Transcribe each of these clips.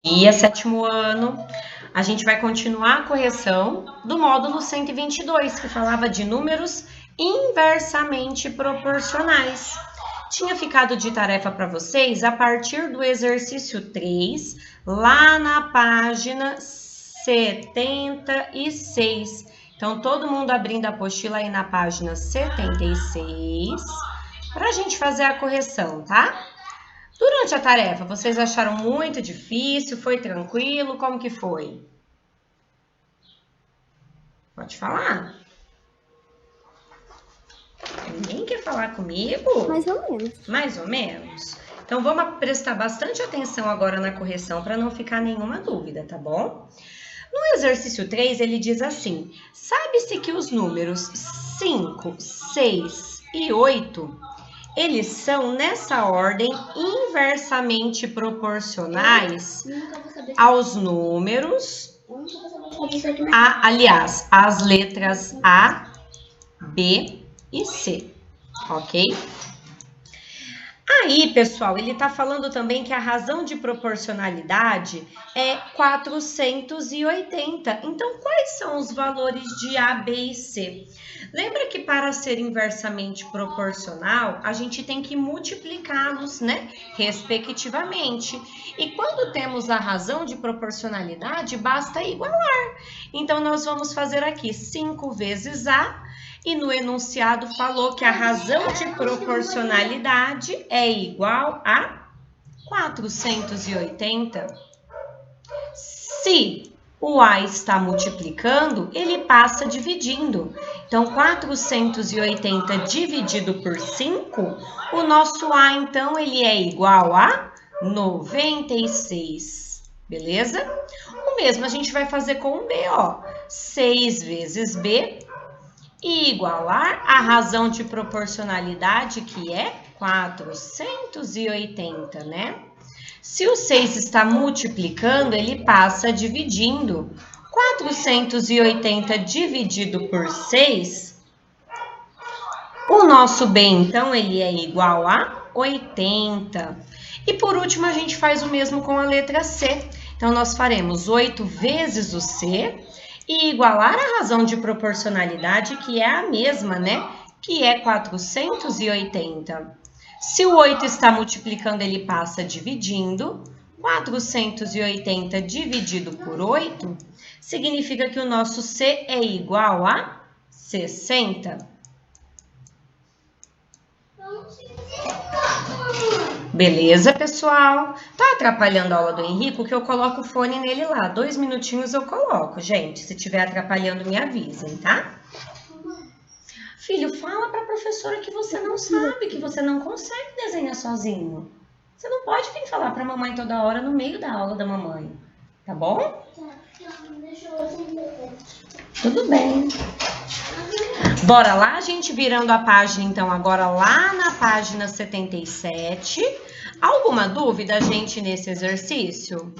dia, sétimo ano. A gente vai continuar a correção do módulo 122, que falava de números inversamente proporcionais. Tinha ficado de tarefa para vocês a partir do exercício 3, lá na página 76. Então, todo mundo abrindo a apostila aí na página 76, para a gente fazer a correção, tá? Durante a tarefa, vocês acharam muito difícil? Foi tranquilo? Como que foi? Pode falar. Ninguém quer falar comigo? Mais ou menos. Mais ou menos? Então, vamos prestar bastante atenção agora na correção para não ficar nenhuma dúvida, tá bom? No exercício 3, ele diz assim: sabe-se que os números 5, 6 e 8... eles são, nessa ordem, inversamente proporcionais aos números, aliás, às letras A, B e C, ok? Aí, pessoal, ele está falando também que a razão de proporcionalidade é 480. Então, quais são os valores de A, B e C? Lembra que para ser inversamente proporcional, a gente tem que multiplicá-los, né, respectivamente. E quando temos a razão de proporcionalidade, basta igualar. Então, nós vamos fazer aqui 5 vezes A, e no enunciado falou que a razão de proporcionalidade é igual a 480. Se o A está multiplicando, ele passa dividindo. Então, 480 dividido por 5, o nosso A, então, ele é igual a 96. Beleza? O mesmo a gente vai fazer com o B, ó. 6 vezes B e igualar a razão de proporcionalidade, que é 480, né? Se o 6 está multiplicando, ele passa dividindo. 480 dividido por 6, o nosso B, então, ele é igual a 80. E por último, a gente faz o mesmo com a letra C. Então, nós faremos 8 vezes o C e igualar a razão de proporcionalidade, que é a mesma, né? Que é 480. Se o 8 está multiplicando, ele passa dividindo. 480 dividido por 8 significa que o nosso C é igual a 60. Beleza, pessoal? Tá atrapalhando a aula do Henrico que eu coloco o fone nele lá. 2 minutinhos eu coloco, gente. Se estiver atrapalhando, me avisem, tá? Filho, fala pra professora que você não sabe, que você não consegue desenhar sozinho. Você não pode vir falar pra mamãe toda hora no meio da aula da mamãe, tá bom? Tudo bem. Bora lá, gente, virando a página, então, agora lá na página 77. Alguma dúvida, gente, nesse exercício?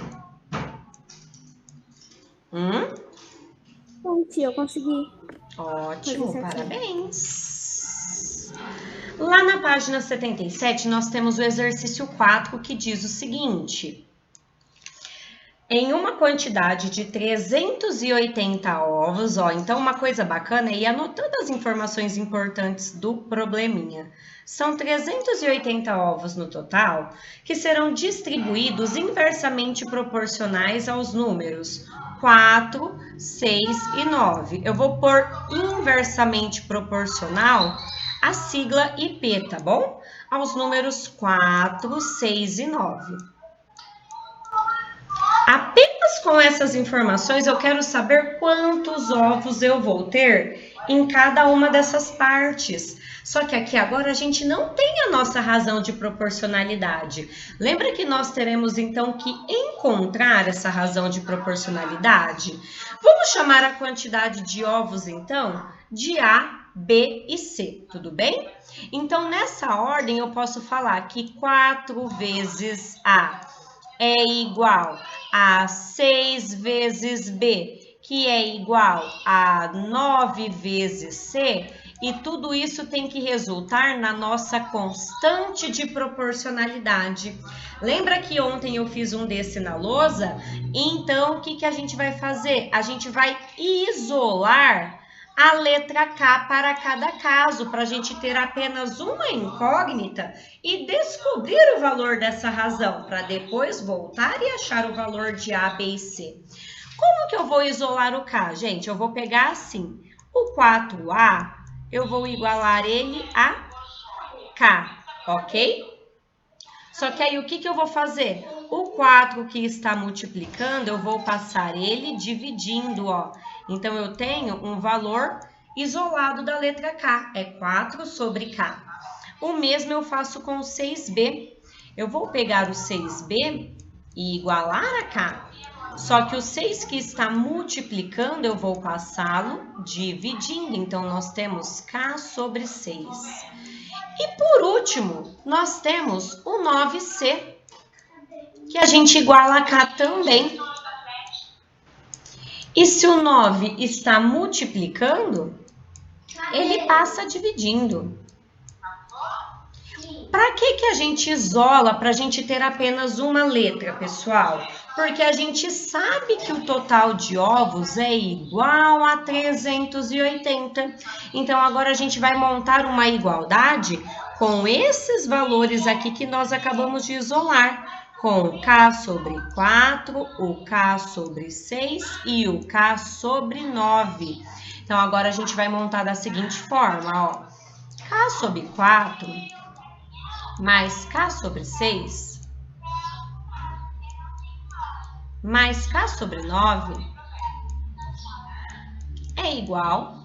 Bom, tia, eu consegui. Ótimo, parabéns! Lá na página 77, nós temos o exercício 4, que diz o seguinte: em uma quantidade de 380 ovos, ó, então uma coisa bacana é ir anotando as informações importantes do probleminha. São 380 ovos no total, que serão distribuídos inversamente proporcionais aos números 4, 6 e 9. Eu vou pôr inversamente proporcional a sigla IP, tá bom? Aos números 4, 6 e 9. Apenas com essas informações eu quero saber quantos ovos eu vou ter em cada uma dessas partes. Só que aqui agora a gente não tem a nossa razão de proporcionalidade. Lembra que nós teremos então que encontrar essa razão de proporcionalidade? Vamos chamar a quantidade de ovos então de A, B e C, tudo bem? Então nessa ordem eu posso falar que 4 vezes A é igual a 6 vezes B, que é igual a 9 vezes C, E tudo isso tem que resultar na nossa constante de proporcionalidade. Lembra que ontem eu fiz um desse na lousa? Então, o que a gente vai fazer? A gente vai isolar a letra K para cada caso, para a gente ter apenas uma incógnita e descobrir o valor dessa razão, para depois voltar e achar o valor de A, B e C. Como que eu vou isolar o K, gente? Eu vou pegar assim, o 4A, eu vou igualar ele a K, ok? Só que aí o que eu vou fazer? O 4 que está multiplicando, eu vou passar ele dividindo, ó. Então, eu tenho um valor isolado da letra K, é 4 sobre K. O mesmo eu faço com o 6B. Eu vou pegar o 6B e igualar a K. Só que o 6 que está multiplicando, eu vou passá-lo dividindo. Então, nós temos K sobre 6. E por último, nós temos o 9C, que a gente iguala a K também. E se o 9 está multiplicando, ele passa dividindo. Para que a gente isola? Para a gente ter apenas uma letra, pessoal? Porque a gente sabe que o total de ovos é igual a 380. Então, agora a gente vai montar uma igualdade com esses valores aqui que nós acabamos de isolar. Com o K sobre 4, o K sobre 6 e o K sobre 9. Então, agora a gente vai montar da seguinte forma, ó. K sobre 4 mais K sobre 6 mais K sobre 9 é igual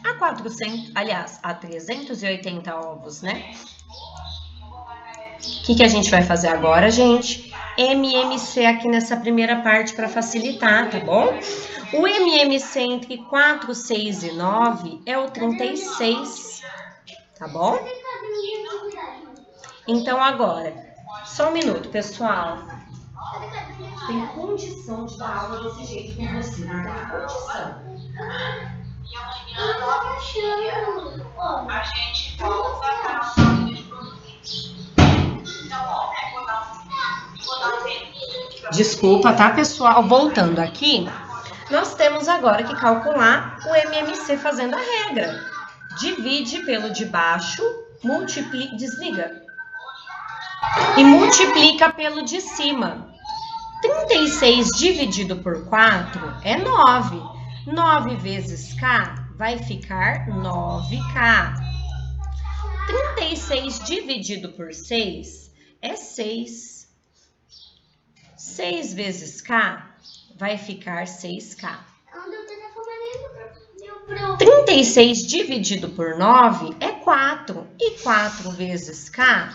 a 400, aliás, a 380 ovos, né? O que a gente vai fazer agora, gente? MMC aqui nessa primeira parte para facilitar, tá bom? O MMC entre 4, 6 e 9 é o 36, tá bom? Então, agora, só um minuto, pessoal. Tem condição de dar aula desse jeito com você, não tem condição. A gente volta a Desculpa, tá, pessoal? Voltando aqui, nós temos agora que calcular o MMC fazendo a regra. Divide pelo de baixo, desliga. E multiplica pelo de cima. 36 dividido por 4 é 9. 9 vezes K vai ficar 9K. 36 dividido por 6 é 6. 6 vezes K vai ficar 6K. 36 dividido por 9 é 4. E 4 vezes K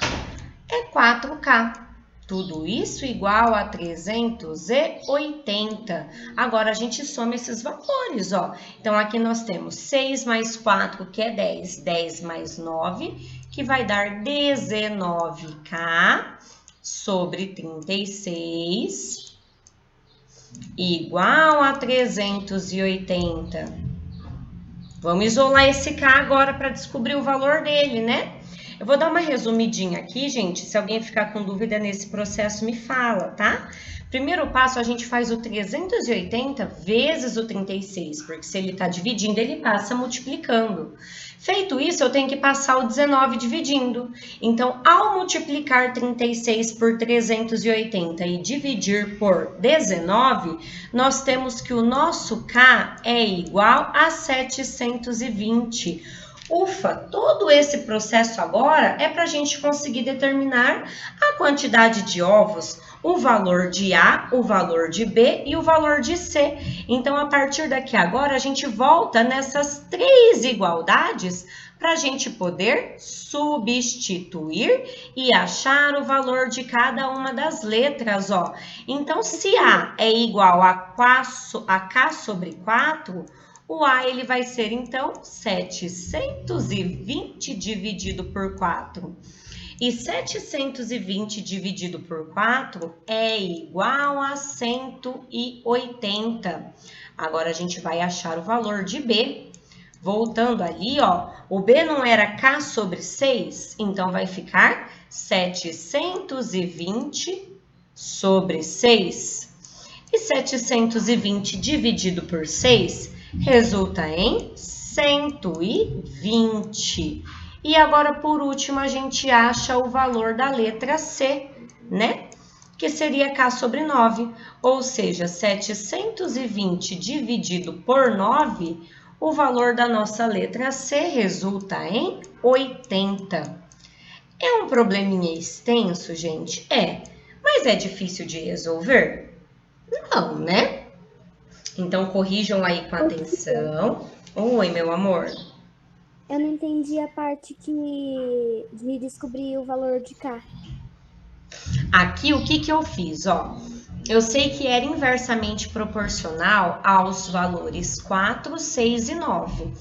é 4K. Tudo isso igual a 380. Agora, a gente soma esses valores, ó. Então, aqui nós temos 6 mais 4, que é 10. 10 mais 9, que vai dar 19K sobre 36, igual a 380. Vamos isolar esse K agora para descobrir o valor dele, né? Eu vou dar uma resumidinha aqui, gente. Se alguém ficar com dúvida nesse processo, me fala, tá? Primeiro passo, a gente faz o 380 vezes o 36, porque se ele está dividindo, ele passa multiplicando. Feito isso, eu tenho que passar o 19 dividindo. Então, ao multiplicar 36 por 380 e dividir por 19, nós temos que o nosso K é igual a 720. Ufa, todo esse processo agora é para a gente conseguir determinar a quantidade de ovos, o valor de A, o valor de B e o valor de C. Então, a partir daqui agora, a gente volta nessas três igualdades para a gente poder substituir e achar o valor de cada uma das letras, ó. Então, se A é igual a K sobre 4, o A ele vai ser, então, 720 dividido por 4. E 720 dividido por 4 é igual a 180. Agora, a gente vai achar o valor de B. Voltando ali, ó, o B não era K sobre 6, então vai ficar 720 sobre 6. E 720 dividido por 6 resulta em 120. E agora, por último, a gente acha o valor da letra C, né? Que seria K sobre 9, ou seja, 720 dividido por 9, o valor da nossa letra C resulta em 80. É um probleminha extenso, gente? É, mas é difícil de resolver? Não, né? Então, corrijam aí com atenção. Oi, meu amor. Eu não entendi a parte de descobrir o valor de K. Aqui, o que eu fiz, ó? Eu sei que era inversamente proporcional aos valores 4, 6 e 9.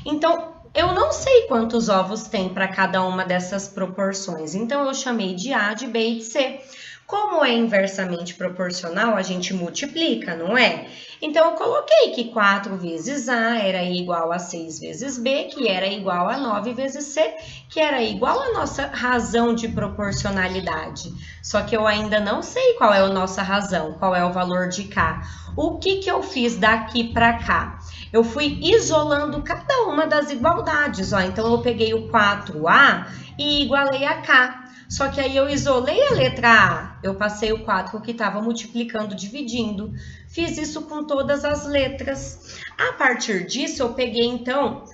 Então, eu não sei quantos ovos tem para cada uma dessas proporções. Então, eu chamei de A, de B e de C. Como é inversamente proporcional, a gente multiplica, não é? Então, eu coloquei que 4 vezes A era igual a 6 vezes B, que era igual a 9 vezes C, que era igual a nossa razão de proporcionalidade. Só que eu ainda não sei qual é a nossa razão, qual é o valor de K. O que eu fiz daqui para cá? Eu fui isolando cada uma das igualdades, ó. Então, eu peguei o 4A e igualei a K. Só que aí eu isolei a letra A, eu passei o 4 que estava multiplicando, dividindo. Fiz isso com todas as letras. A partir disso, eu peguei, então,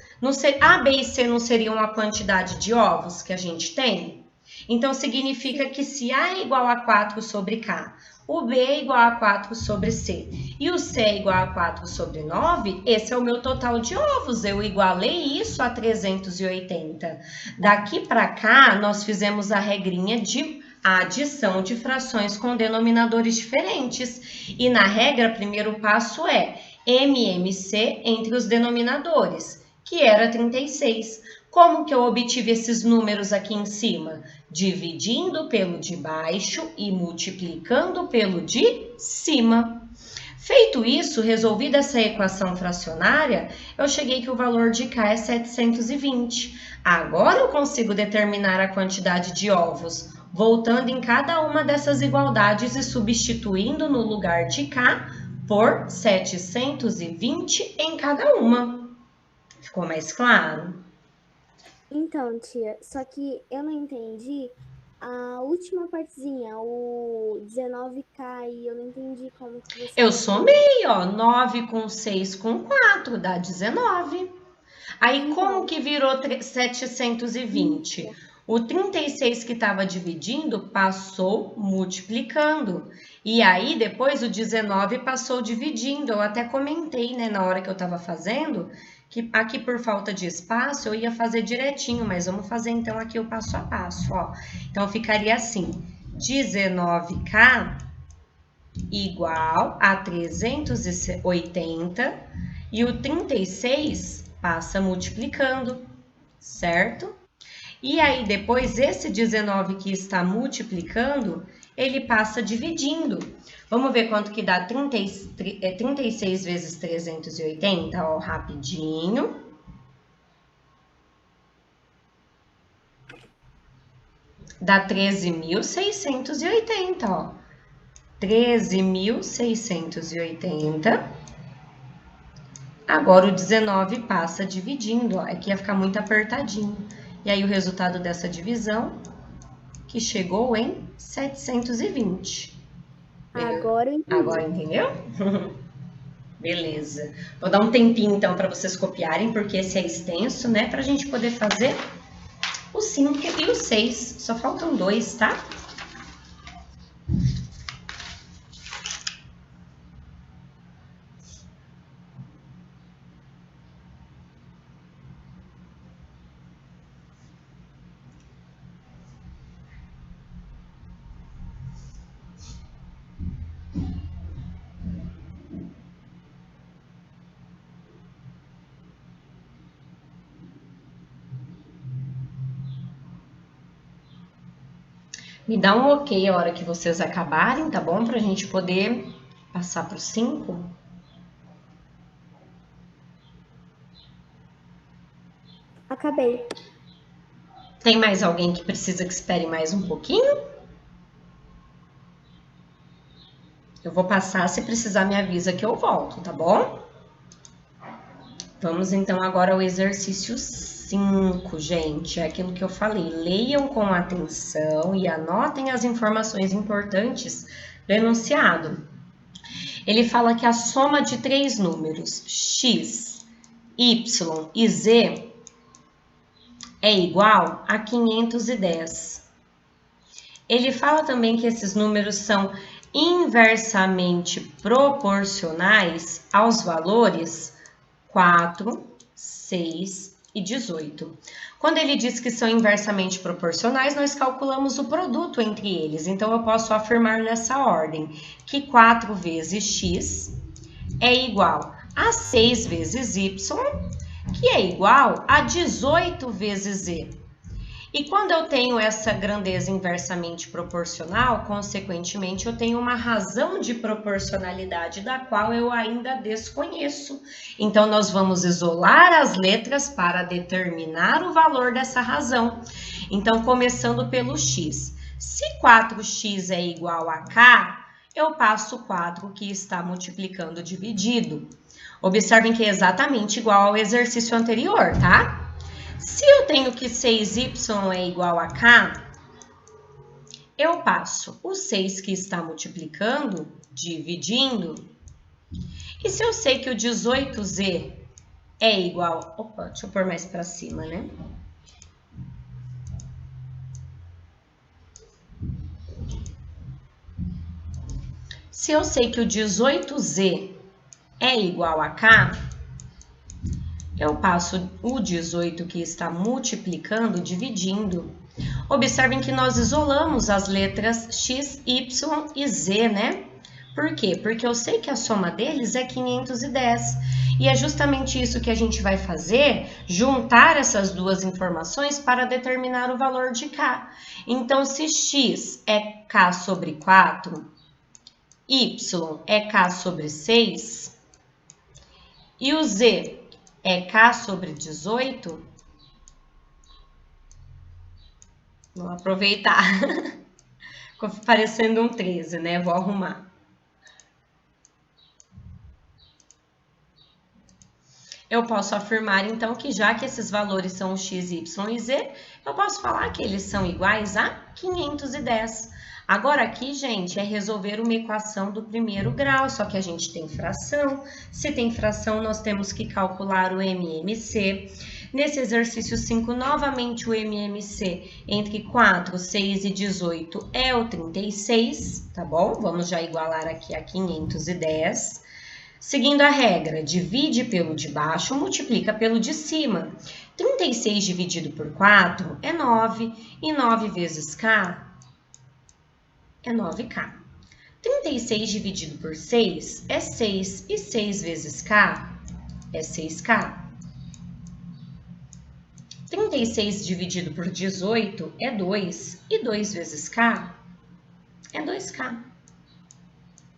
A, B e C não seriam a quantidade de ovos que a gente tem? Então, significa que se A é igual a 4 sobre K, o B é igual a 4 sobre C e o C é igual a 4 sobre 9, esse é o meu total de ovos. Eu igualei isso a 380. Daqui para cá, nós fizemos a regrinha de adição de frações com denominadores diferentes. E na regra, o primeiro passo é MMC entre os denominadores, que era 36. Como que eu obtive esses números aqui em cima? Dividindo pelo de baixo e multiplicando pelo de cima. Feito isso, resolvida essa equação fracionária, eu cheguei que o valor de K é 720. Agora eu consigo determinar a quantidade de ovos, voltando em cada uma dessas igualdades e substituindo no lugar de K por 720 em cada uma. Ficou mais claro? Então, tia, só que eu não entendi a última partezinha, o 19K, e eu não entendi como que você Eu calculou. somei, ó, 9 com 6 com 4 dá 19. Aí, como Então, que virou 720? O 36 que estava dividindo passou multiplicando. E aí, depois, o 19 passou dividindo. Eu até comentei, né, na hora que eu estava fazendo, que aqui, por falta de espaço, eu ia fazer direitinho, mas vamos fazer, então, aqui o passo a passo, ó. Então, ficaria assim, 19K igual a 380 e o 36 passa multiplicando, certo? E aí, depois, esse 19 que está multiplicando, ele passa dividindo. Vamos ver quanto que dá 36 vezes 380, ó, rapidinho. Dá 13.680, ó. 13.680. Agora o 19 passa dividindo, ó. Aqui ia ficar muito apertadinho. E aí o resultado dessa divisão, que chegou em 720. agora eu Agora entendi. entendeu? Beleza. Vou dar um tempinho então para vocês copiarem, porque esse é extenso, né? Para a gente poder fazer o 5 e o 6. Só faltam 2, tá? Me dá um ok a hora que vocês acabarem, tá bom? Pra gente poder passar pro 5. Acabei. Tem mais alguém que precisa que espere mais um pouquinho? Eu vou passar, se precisar me avisa que eu volto, tá bom? Vamos então agora ao exercício 5, gente. É aquilo que eu falei. Leiam com atenção e anotem as informações importantes do enunciado. Ele fala que a soma de 3 números, x, y e z, é igual a 510. Ele fala também que esses números são inversamente proporcionais aos valores 4, 6 e 18. Quando ele diz que são inversamente proporcionais, nós calculamos o produto entre eles. Então, eu posso afirmar nessa ordem que 4 vezes x é igual a 6 vezes y, que é igual a 18 vezes z. E quando eu tenho essa grandeza inversamente proporcional, consequentemente, eu tenho uma razão de proporcionalidade da qual eu ainda desconheço. Então, nós vamos isolar as letras para determinar o valor dessa razão. Então, começando pelo x. Se 4x é igual a k, eu passo o 4 que está multiplicando dividido. Observem que é exatamente igual ao exercício anterior, tá? Se eu tenho que 6y é igual a k, eu passo o 6 que está multiplicando, dividindo. E se eu sei que o 18z é igual... Opa, deixa eu pôr mais para cima, né? Se eu sei que o 18z é igual a k, eu passo o 18 que está multiplicando, dividindo. Observem que nós isolamos as letras x, y e z, né? Por quê? Porque eu sei que a soma deles é 510. E é justamente isso que a gente vai fazer, juntar essas duas informações para determinar o valor de k. Então, se x é k sobre 4, y é k sobre 6, e o z é k sobre 18, vou aproveitar, ficou parecendo um 13, né? Vou arrumar. Eu posso afirmar, então, que já que esses valores são x, y e z, eu posso falar que eles são iguais a 510. Agora aqui, gente, é resolver uma equação do primeiro grau, só que a gente tem fração. Se tem fração, nós temos que calcular o MMC. Nesse exercício 5, novamente o MMC entre 4, 6 e 18 é o 36, tá bom? Vamos já igualar aqui a 510. Seguindo a regra, divide pelo de baixo, multiplica pelo de cima. 36 dividido por 4 é 9, e 9 vezes k é 9k. 36 dividido por 6 é 6, e 6 vezes k é 6k. 36 dividido por 18 é 2, e 2 vezes k é 2k.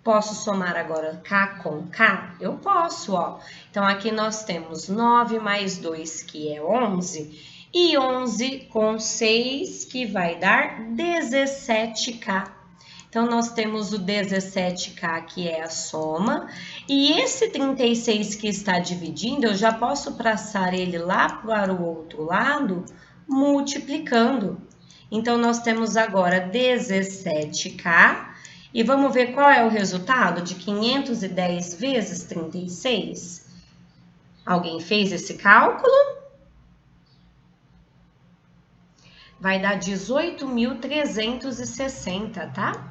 Posso somar agora k com k? Eu posso, ó. Então, aqui nós temos 9 mais 2, que é 11, e 11 com 6, que vai dar 17k. Então, nós temos o 17k, que é a soma, e esse 36 que está dividindo, eu já posso passar ele lá para o outro lado, multiplicando. Então, nós temos agora 17k, e vamos ver qual é o resultado de 510 vezes 36. Alguém fez esse cálculo? Vai dar 18.360, tá?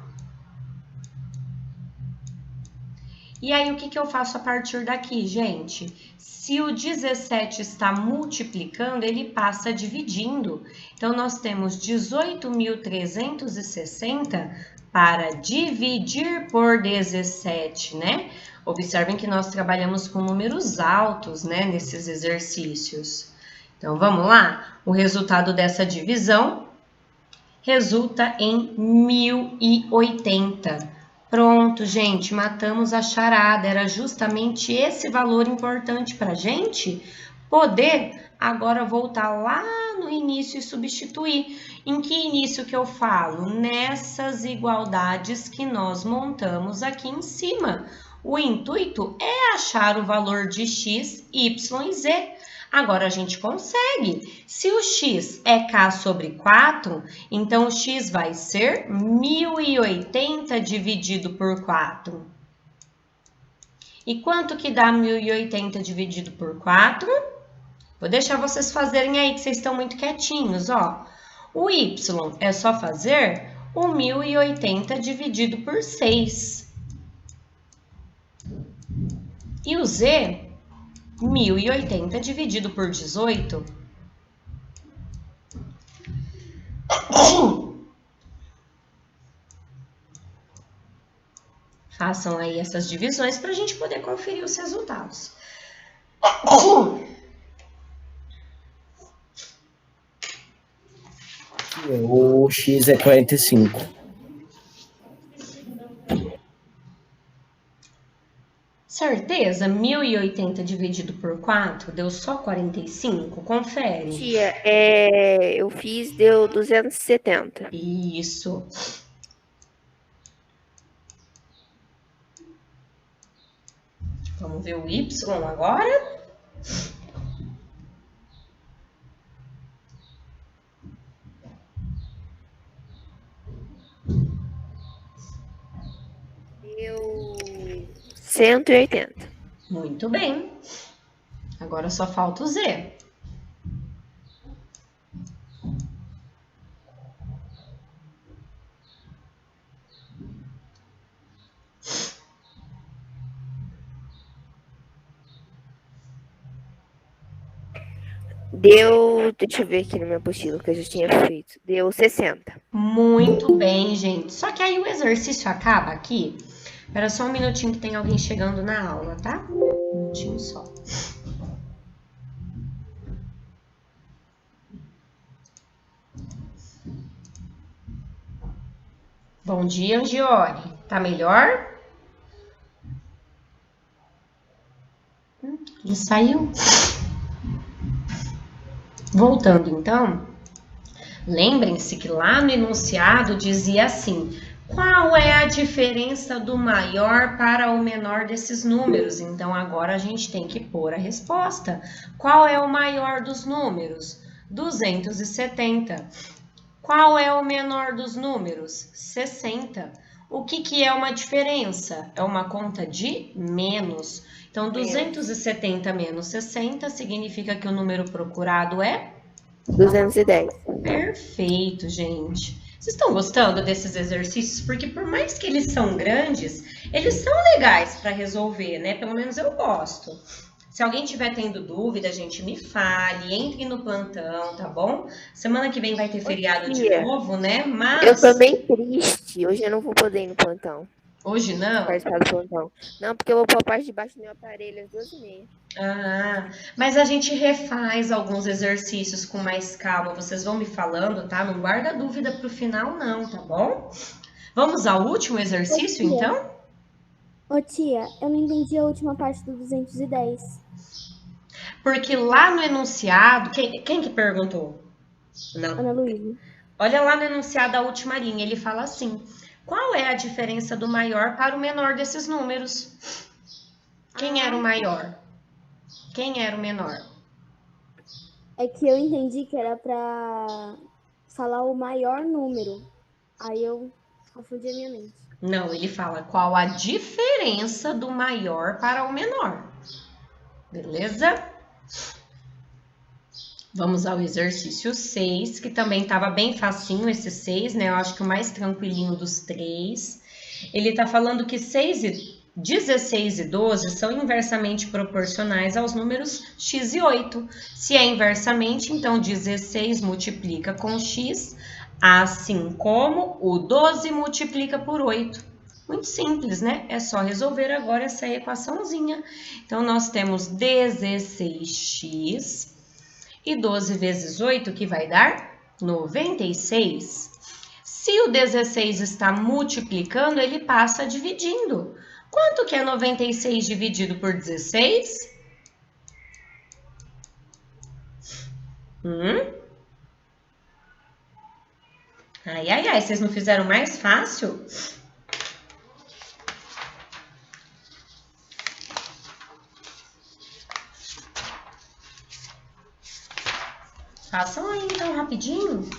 E aí, o que eu faço a partir daqui, gente? Se o 17 está multiplicando, ele passa dividindo. Então, nós temos 18.360 para dividir por 17, né? Observem que nós trabalhamos com números altos, né, nesses exercícios. Então, vamos lá? O resultado dessa divisão resulta em 1080. Pronto, gente, matamos a charada. Era justamente esse valor importante para a gente poder agora voltar lá no início e substituir. Em que início que eu falo? Nessas igualdades que nós montamos aqui em cima. O intuito é achar o valor de x, y e z. Agora a gente consegue. Se o x é k sobre 4, então o x vai ser 1080 dividido por 4. E quanto que dá 1080 dividido por 4? Vou deixar vocês fazerem aí, que vocês estão muito quietinhos, ó. O y é só fazer o 1080 dividido por 6. E o z, 1080 dividido por 18. Façam aí essas divisões para a gente poder conferir os resultados. O x é 45. Certeza? 1080 dividido por 4 deu só 45? Confere. Tia, eu fiz, deu 270. Isso. Vamos ver o y agora. Deu 180. Muito bem. Agora só falta o z. Deu, deixa eu ver aqui no meu apostila que eu já tinha feito. Deu 60. Muito bem, gente. Só que aí o exercício acaba aqui. Espera só um minutinho que tem alguém chegando na aula, tá? Um minutinho só. Bom dia, Angione. Tá melhor? Já saiu? Voltando, então, lembrem-se que lá no enunciado dizia assim: qual é a diferença do maior para o menor desses números? Então, agora a gente tem que pôr a resposta. Qual é o maior dos números? 270. Qual é o menor dos números? 60. O que é uma diferença? É uma conta de menos. Então, 270 menos 60 significa que o número procurado é? 210. Perfeito, gente. Vocês estão gostando desses exercícios? Porque por mais que eles são grandes, eles são legais para resolver, né? Pelo menos eu gosto. Se alguém tiver tendo dúvida, gente, me fale, entre no plantão, tá bom? Semana que vem vai ter feriado de novo, né? Mas... eu tô bem triste. Hoje eu não vou poder ir no plantão. Hoje não? Participar do plantão. Não, porque eu vou pôr a parte de baixo do meu aparelho às 2h30. Ah, mas a gente refaz alguns exercícios com mais calma. Vocês vão me falando, tá? Não guarda dúvida pro final, não, tá bom? Vamos ao último exercício, então? Ô tia, eu não entendi a última parte do 210. Porque lá no enunciado... Quem que perguntou? Não. Ana Luísa. Olha lá no enunciado a última linha, ele fala assim: qual é a diferença do maior para o menor desses números? Quem era o maior? Quem era o menor? É que eu entendi que era pra falar o maior número. Aí eu confundi a minha mente. Não, ele fala qual a diferença do maior para o menor. Beleza? Vamos ao exercício 6, que também estava bem facinho esse 6, né? Eu acho que o mais tranquilinho dos 3. Ele está falando que 16 e 12 são inversamente proporcionais aos números x e 8. Se é inversamente, então 16 multiplica com x, assim como o 12 multiplica por 8. Muito simples, né? É só resolver agora essa equaçãozinha. Então, nós temos 16x e 12 vezes 8, que vai dar 96. Se o 16 está multiplicando, ele passa dividindo. Quanto que é 96 dividido por 16? Ai, ai, ai, vocês não fizeram mais fácil? Façam aí, então, rapidinho.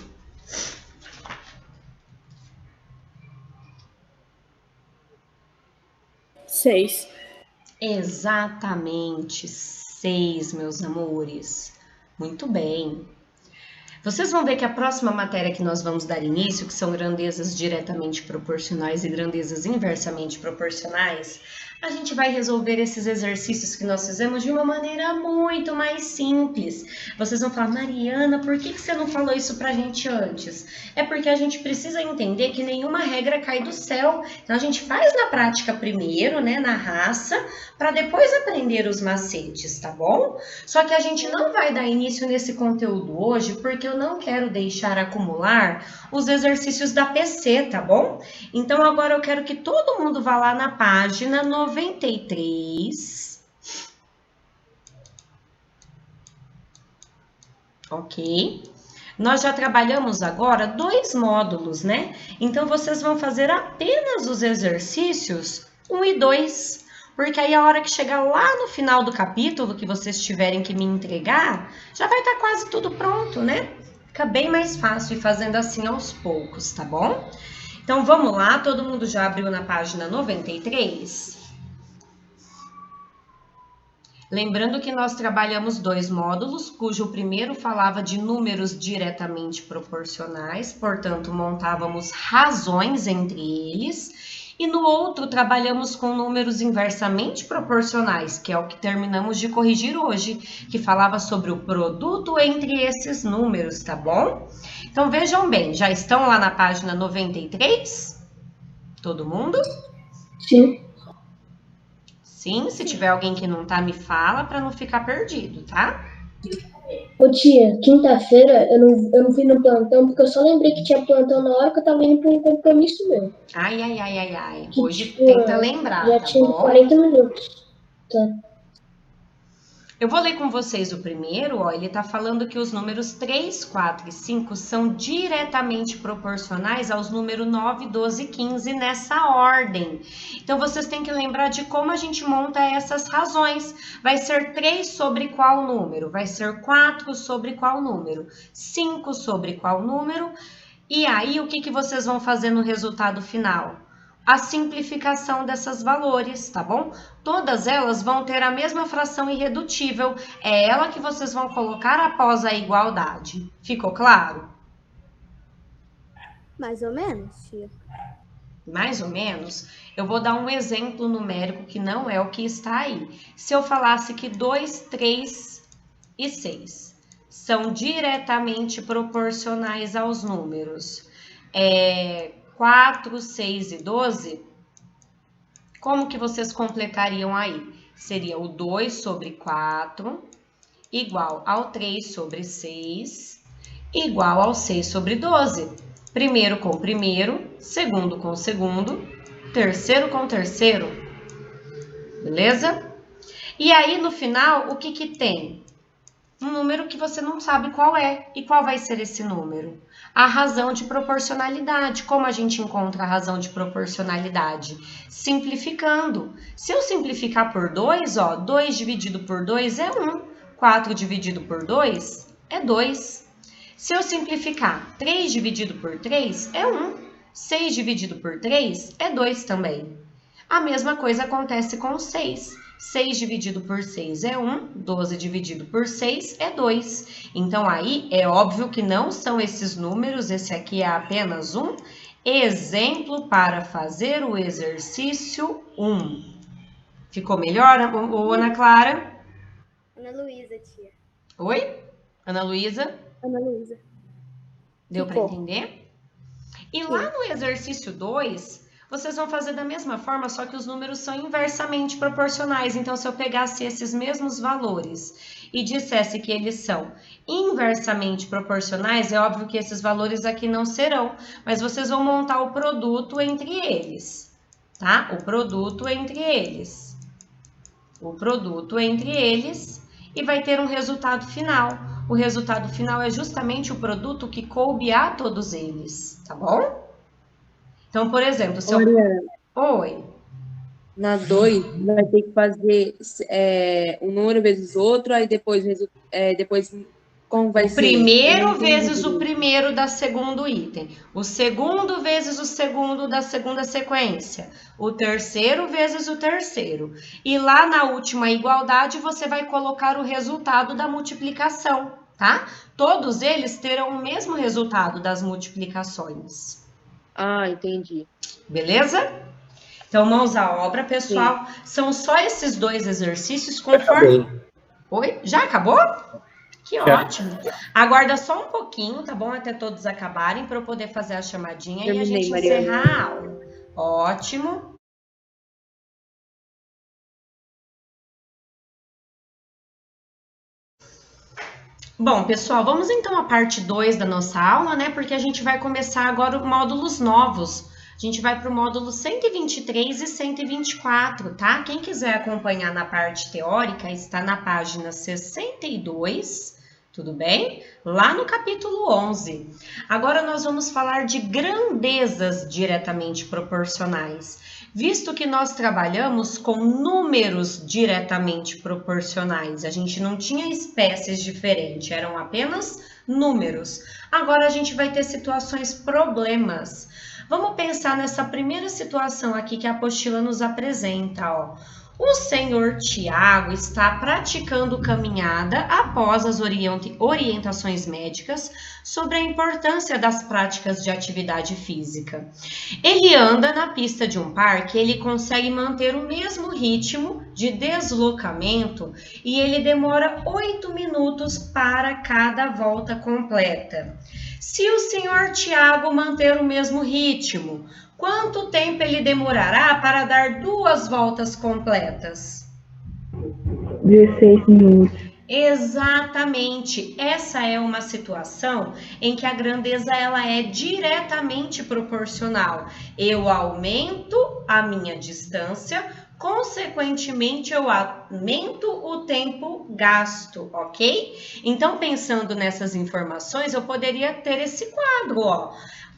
Seis. Exatamente, 6, meus amores. Muito bem. Vocês vão ver que a próxima matéria que nós vamos dar início, que são grandezas diretamente proporcionais e grandezas inversamente proporcionais, a gente vai resolver esses exercícios que nós fizemos de uma maneira muito mais simples. Vocês vão falar, Mariana, por que você não falou isso pra gente antes? É porque a gente precisa entender que nenhuma regra cai do céu. Então a gente faz na prática primeiro, né, na raça, para depois aprender os macetes, tá bom? Só que a gente não vai dar início nesse conteúdo hoje, porque eu não quero deixar acumular os exercícios da PC, tá bom? Então agora eu quero que todo mundo vá lá na página 93. Ok? Nós já trabalhamos agora 2 módulos, né? Então vocês vão fazer apenas os exercícios 1 e 2. Porque aí a hora que chegar lá no final do capítulo, que vocês tiverem que me entregar, já vai estar quase tudo pronto, né? Fica bem mais fácil ir fazendo assim aos poucos, tá bom? Então vamos lá, todo mundo já abriu na página 93? Lembrando que nós trabalhamos 2 módulos, cujo primeiro falava de números diretamente proporcionais, portanto montávamos razões entre eles. E no outro, trabalhamos com números inversamente proporcionais, que é o que terminamos de corrigir hoje, que falava sobre o produto entre esses números, tá bom? Então, vejam bem, já estão lá na página 93? Todo mundo? Sim. Sim, se tiver alguém que não tá, me fala para não ficar perdido, tá? Ô tia, quinta-feira eu não fui no plantão porque eu só lembrei que tinha plantão na hora que eu tava indo pra um compromisso meu. Ai, ai, ai, ai, ai. Que, Hoje tipo, tenta lembrar, já tá tinha bom? 40 minutos. Tá. Eu vou ler com vocês o primeiro, ó, ele tá falando que os números 3, 4 e 5 são diretamente proporcionais aos números 9, 12 e 15 nessa ordem. Então, vocês têm que lembrar de como a gente monta essas razões. Vai ser 3 sobre qual número? Vai ser 4 sobre qual número? 5 sobre qual número? E aí, o que vocês vão fazer no resultado final? A simplificação dessas valores, tá bom? Todas elas vão ter a mesma fração irredutível, é ela que vocês vão colocar após a igualdade. Ficou claro? Mais ou menos, tia. Mais ou menos? Eu vou dar um exemplo numérico que não é o que está aí. Se eu falasse que 2, 3 e 6 são diretamente proporcionais aos números 4, 6 e 12, como que vocês completariam aí? Seria o 2 sobre 4 igual ao 3 sobre 6 igual ao 6 sobre 12. Primeiro com primeiro, segundo com segundo, terceiro com terceiro. Beleza? E aí, no final, o que tem? Um número que você não sabe qual é. E qual vai ser esse número? A razão de proporcionalidade. Como a gente encontra a razão de proporcionalidade? Simplificando. Se eu simplificar por 2, ó, 2 dividido por 2 é 1. 4 dividido por 2 é 2. Se eu simplificar 3 dividido por 3 é 1. 6 dividido por 3 é 2 também. A mesma coisa acontece com 6. 6 dividido por 6 é 1, 12 dividido por 6 é 2. Então, aí, é óbvio que não são esses números, esse aqui é apenas um exemplo para fazer o exercício 1. Ficou melhor, ô, Ana Clara? Ana Luísa, tia. Oi? Ana Luísa? Ana Luísa. Deu para entender? E lá no exercício 2... vocês vão fazer da mesma forma, só que os números são inversamente proporcionais. Então, se eu pegasse esses mesmos valores e dissesse que eles são inversamente proporcionais, é óbvio que esses valores aqui não serão, mas vocês vão montar o produto entre eles, tá? O produto entre eles. O produto entre eles e vai ter um resultado final. o resultado final é justamente o produto que coube a todos eles, tá bom? Então, por exemplo, se eu... Olha, Oi. na 2, vai ter que fazer um número vezes outro, aí depois, como vai O ser? primeiro vezes o primeiro da segundo item. O segundo vezes o segundo da segunda sequência. O terceiro vezes o terceiro. E lá na última igualdade, você vai colocar o resultado da multiplicação, tá? Todos eles terão o mesmo resultado das multiplicações. Ah, entendi. Beleza? Então, mãos à obra, pessoal. Sim. São só esses 2 exercícios conforme... Oi? Já acabou? Que ótimo. Aguarda só um pouquinho, tá bom? Até todos acabarem para eu poder fazer a chamadinha e a gente encerrar a aula. Ótimo. Bom, pessoal, vamos então à parte 2 da nossa aula, né? Porque a gente vai começar agora os módulos novos. A gente vai para o módulo 123 e 124, tá? Quem quiser acompanhar na parte teórica, está na página 62, tudo bem? Lá no capítulo 11. Agora nós vamos falar de grandezas diretamente proporcionais, visto que nós trabalhamos com números diretamente proporcionais. A gente não tinha espécies diferentes, eram apenas números. Agora a gente vai ter situações problemas. Vamos pensar nessa primeira situação aqui que a apostila nos apresenta, ó. O senhor Tiago está praticando caminhada após as orientações médicas sobre a importância das práticas de atividade física. Ele anda na pista de um parque, ele consegue manter o mesmo ritmo de deslocamento e ele demora 8 minutos para cada volta completa. Se o senhor Tiago manter o mesmo ritmo, quanto tempo ele demorará para dar 2 voltas completas? 16 minutos. Exatamente. Essa é uma situação em que a grandeza ela é diretamente proporcional. Eu aumento a minha distância, consequentemente eu aumento o tempo gasto, ok? Então, pensando nessas informações, eu poderia ter esse quadro, ó.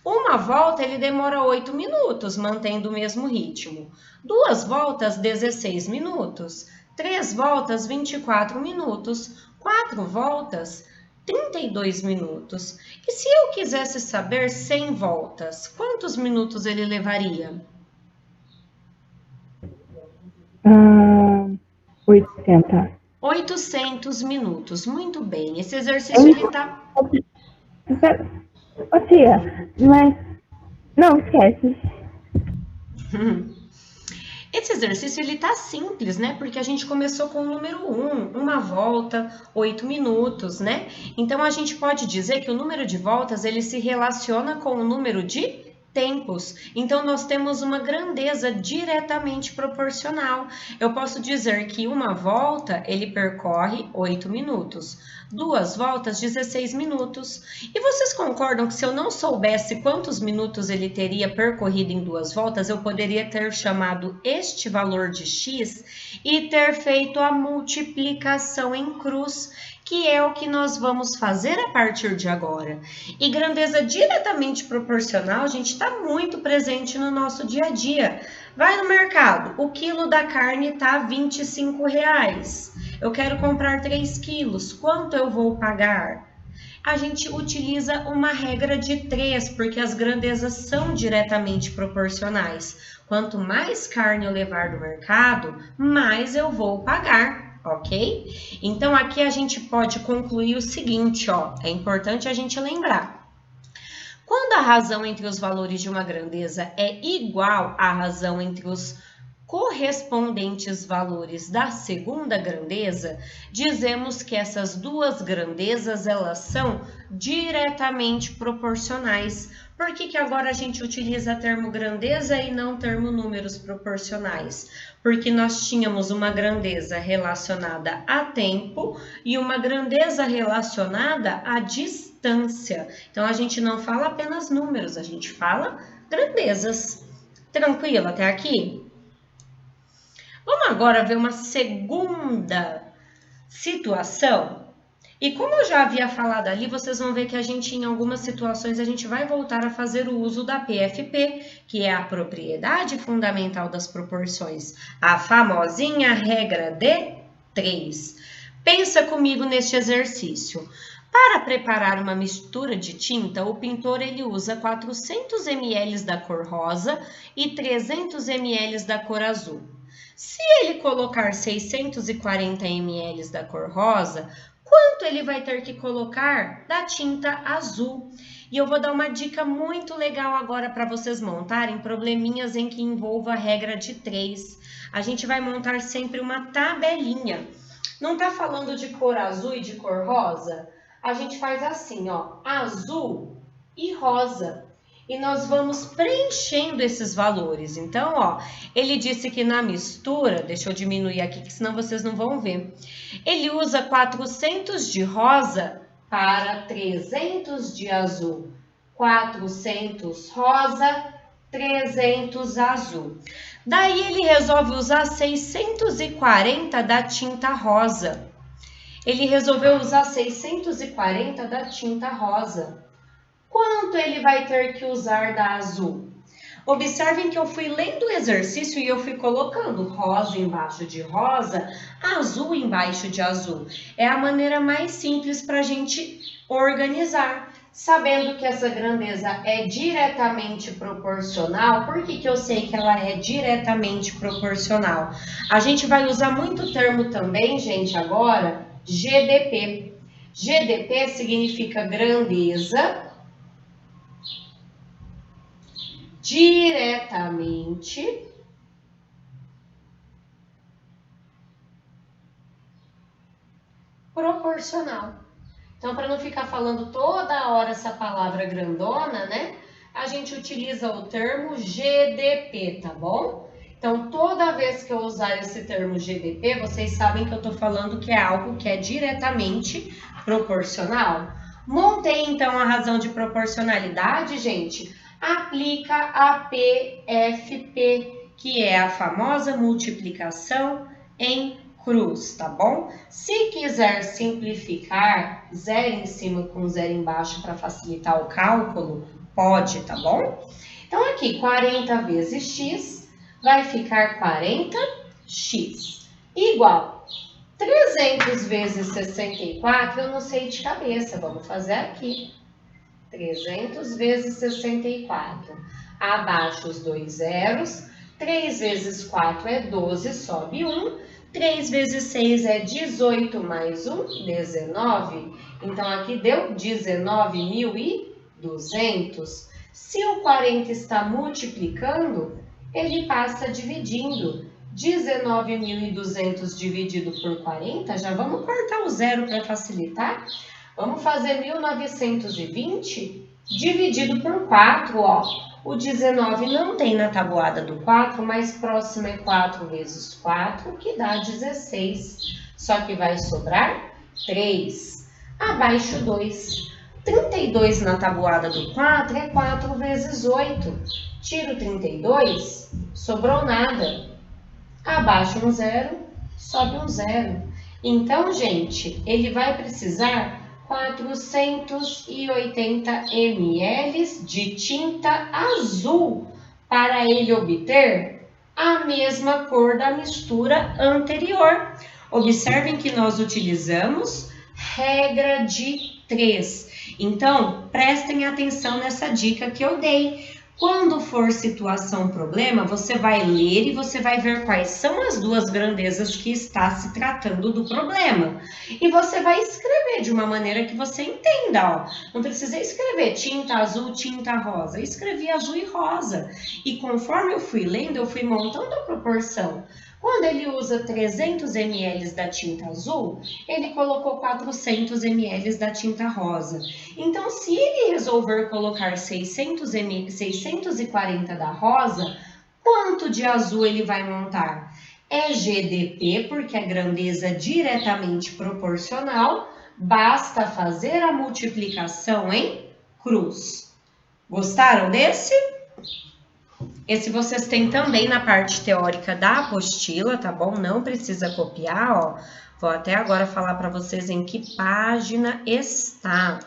Uma volta ele demora 8 minutos, mantendo o mesmo ritmo. 2 voltas, 16 minutos. 3 voltas, 24 minutos. 4 voltas, 32 minutos. E se eu quisesse saber 100 voltas, quantos minutos ele levaria? 80. 800 minutos. Muito bem. Esse exercício ele tá... Ô tia, mas... Não, esquece. Esse exercício ele tá simples, né? Porque a gente começou com o número 1, uma volta, 8 minutos, né? Então a gente pode dizer que o número de voltas ele se relaciona com o número de tempos. Então nós temos uma grandeza diretamente proporcional. Eu posso dizer que uma volta ele percorre 8 minutos. 2 voltas, 16 minutos. E vocês concordam que se eu não soubesse quantos minutos ele teria percorrido em 2 voltas, eu poderia ter chamado este valor de x e ter feito a multiplicação em cruz, que é o que nós vamos fazer a partir de agora. E grandeza diretamente proporcional, a gente está muito presente no nosso dia a dia. Vai no mercado, o quilo da carne está R$ 25,00. Eu quero comprar 3 quilos, quanto eu vou pagar? A gente utiliza uma regra de 3, porque as grandezas são diretamente proporcionais. Quanto mais carne eu levar do mercado, mais eu vou pagar, ok? Então, aqui a gente pode concluir o seguinte, ó, é importante a gente lembrar. Quando a razão entre os valores de uma grandeza é igual à razão entre os correspondentes valores da segunda grandeza, dizemos que essas duas grandezas elas são diretamente proporcionais. Por que agora a gente utiliza termo grandeza e não termo números proporcionais? Porque nós tínhamos uma grandeza relacionada a tempo e uma grandeza relacionada à distância. Então a gente não fala apenas números, a gente fala grandezas. Tranquilo até aqui? Vamos agora ver uma segunda situação E como eu já havia falado ali, vocês vão ver que a gente, em algumas situações, a gente vai voltar a fazer o uso da PFP, que é a propriedade fundamental das proporções, a famosinha regra de 3. Pensa comigo neste exercício. Para preparar uma mistura de tinta, o pintor ele usa 400 ml da cor rosa e 300 ml da cor azul. Se ele colocar 640 ml da cor rosa, quanto ele vai ter que colocar da tinta azul? E eu vou dar uma dica muito legal agora para vocês montarem probleminhas em que envolva a regra de 3. A gente vai montar sempre uma tabelinha. Não está falando de cor azul e de cor rosa? A gente faz assim, ó, azul e rosa. E nós vamos preenchendo esses valores. Então, ó, ele disse que na mistura, deixa eu diminuir aqui, que senão vocês não vão ver. Ele usa 400 de rosa para 300 de azul. 400 rosa, 300 azul. Daí ele resolve usar 640 da tinta rosa. Ele resolveu usar 640 da tinta rosa. Quanto ele vai ter que usar da azul? Observem que eu fui lendo o exercício e eu fui colocando rosa embaixo de rosa, azul embaixo de azul. É a maneira mais simples para a gente organizar. Sabendo que essa grandeza é diretamente proporcional, por que eu sei que ela é diretamente proporcional? A gente vai usar muito o termo também, gente, agora, GDP. GDP significa grandeza diretamente proporcional. Então, para não ficar falando toda hora essa palavra grandona, né? A gente utiliza o termo GDP, tá bom? Então, toda vez que eu usar esse termo GDP, vocês sabem que eu tô falando que é algo que é diretamente proporcional. Montei, então, a razão de proporcionalidade, gente. Aplica a PFP, que é a famosa multiplicação em cruz, tá bom? Se quiser simplificar, zero em cima com zero embaixo para facilitar o cálculo, pode, tá bom? Então, aqui, 40 vezes x vai ficar 40x, igual 300 vezes 64, eu não sei de cabeça, vamos fazer aqui. 300 vezes 64, abaixo os dois zeros, 3 vezes 4 é 12, sobe 1, 3 vezes 6 é 18, mais 1, 19. Então, aqui deu 19.200. Se o 40 está multiplicando, ele passa dividindo. 19.200 dividido por 40, já vamos cortar o zero para facilitar. Vamos fazer 1920 dividido por 4, ó. O 19 não tem na tabuada do 4, mais próximo é 4 vezes 4, que dá 16. Só que vai sobrar 3. Abaixo 2. 32 na tabuada do 4 é 4 vezes 8. Tiro 32, sobrou nada. Abaixo um zero, sobe um zero. Então, gente, ele vai precisar 480 ml de tinta azul para ele obter a mesma cor da mistura anterior. Observem que nós utilizamos regra de 3. Então, prestem atenção nessa dica que eu dei. Quando for situação problema, você vai ler e você vai ver quais são as duas grandezas que está se tratando do problema. E você vai escrever de uma maneira que você entenda, ó. Não precisa escrever tinta azul, tinta rosa. Eu escrevi azul e rosa. E conforme eu fui lendo, eu fui montando a proporção. Quando ele usa 300 ml da tinta azul, ele colocou 400 ml da tinta rosa. Então, se ele resolver colocar 640 da rosa, quanto de azul ele vai montar? É GDP, porque a grandeza é diretamente proporcional, basta fazer a multiplicação em cruz. Gostaram desse? Esse vocês têm também na parte teórica da apostila, tá bom? Não precisa copiar, ó. Vou até agora falar para vocês em que página está.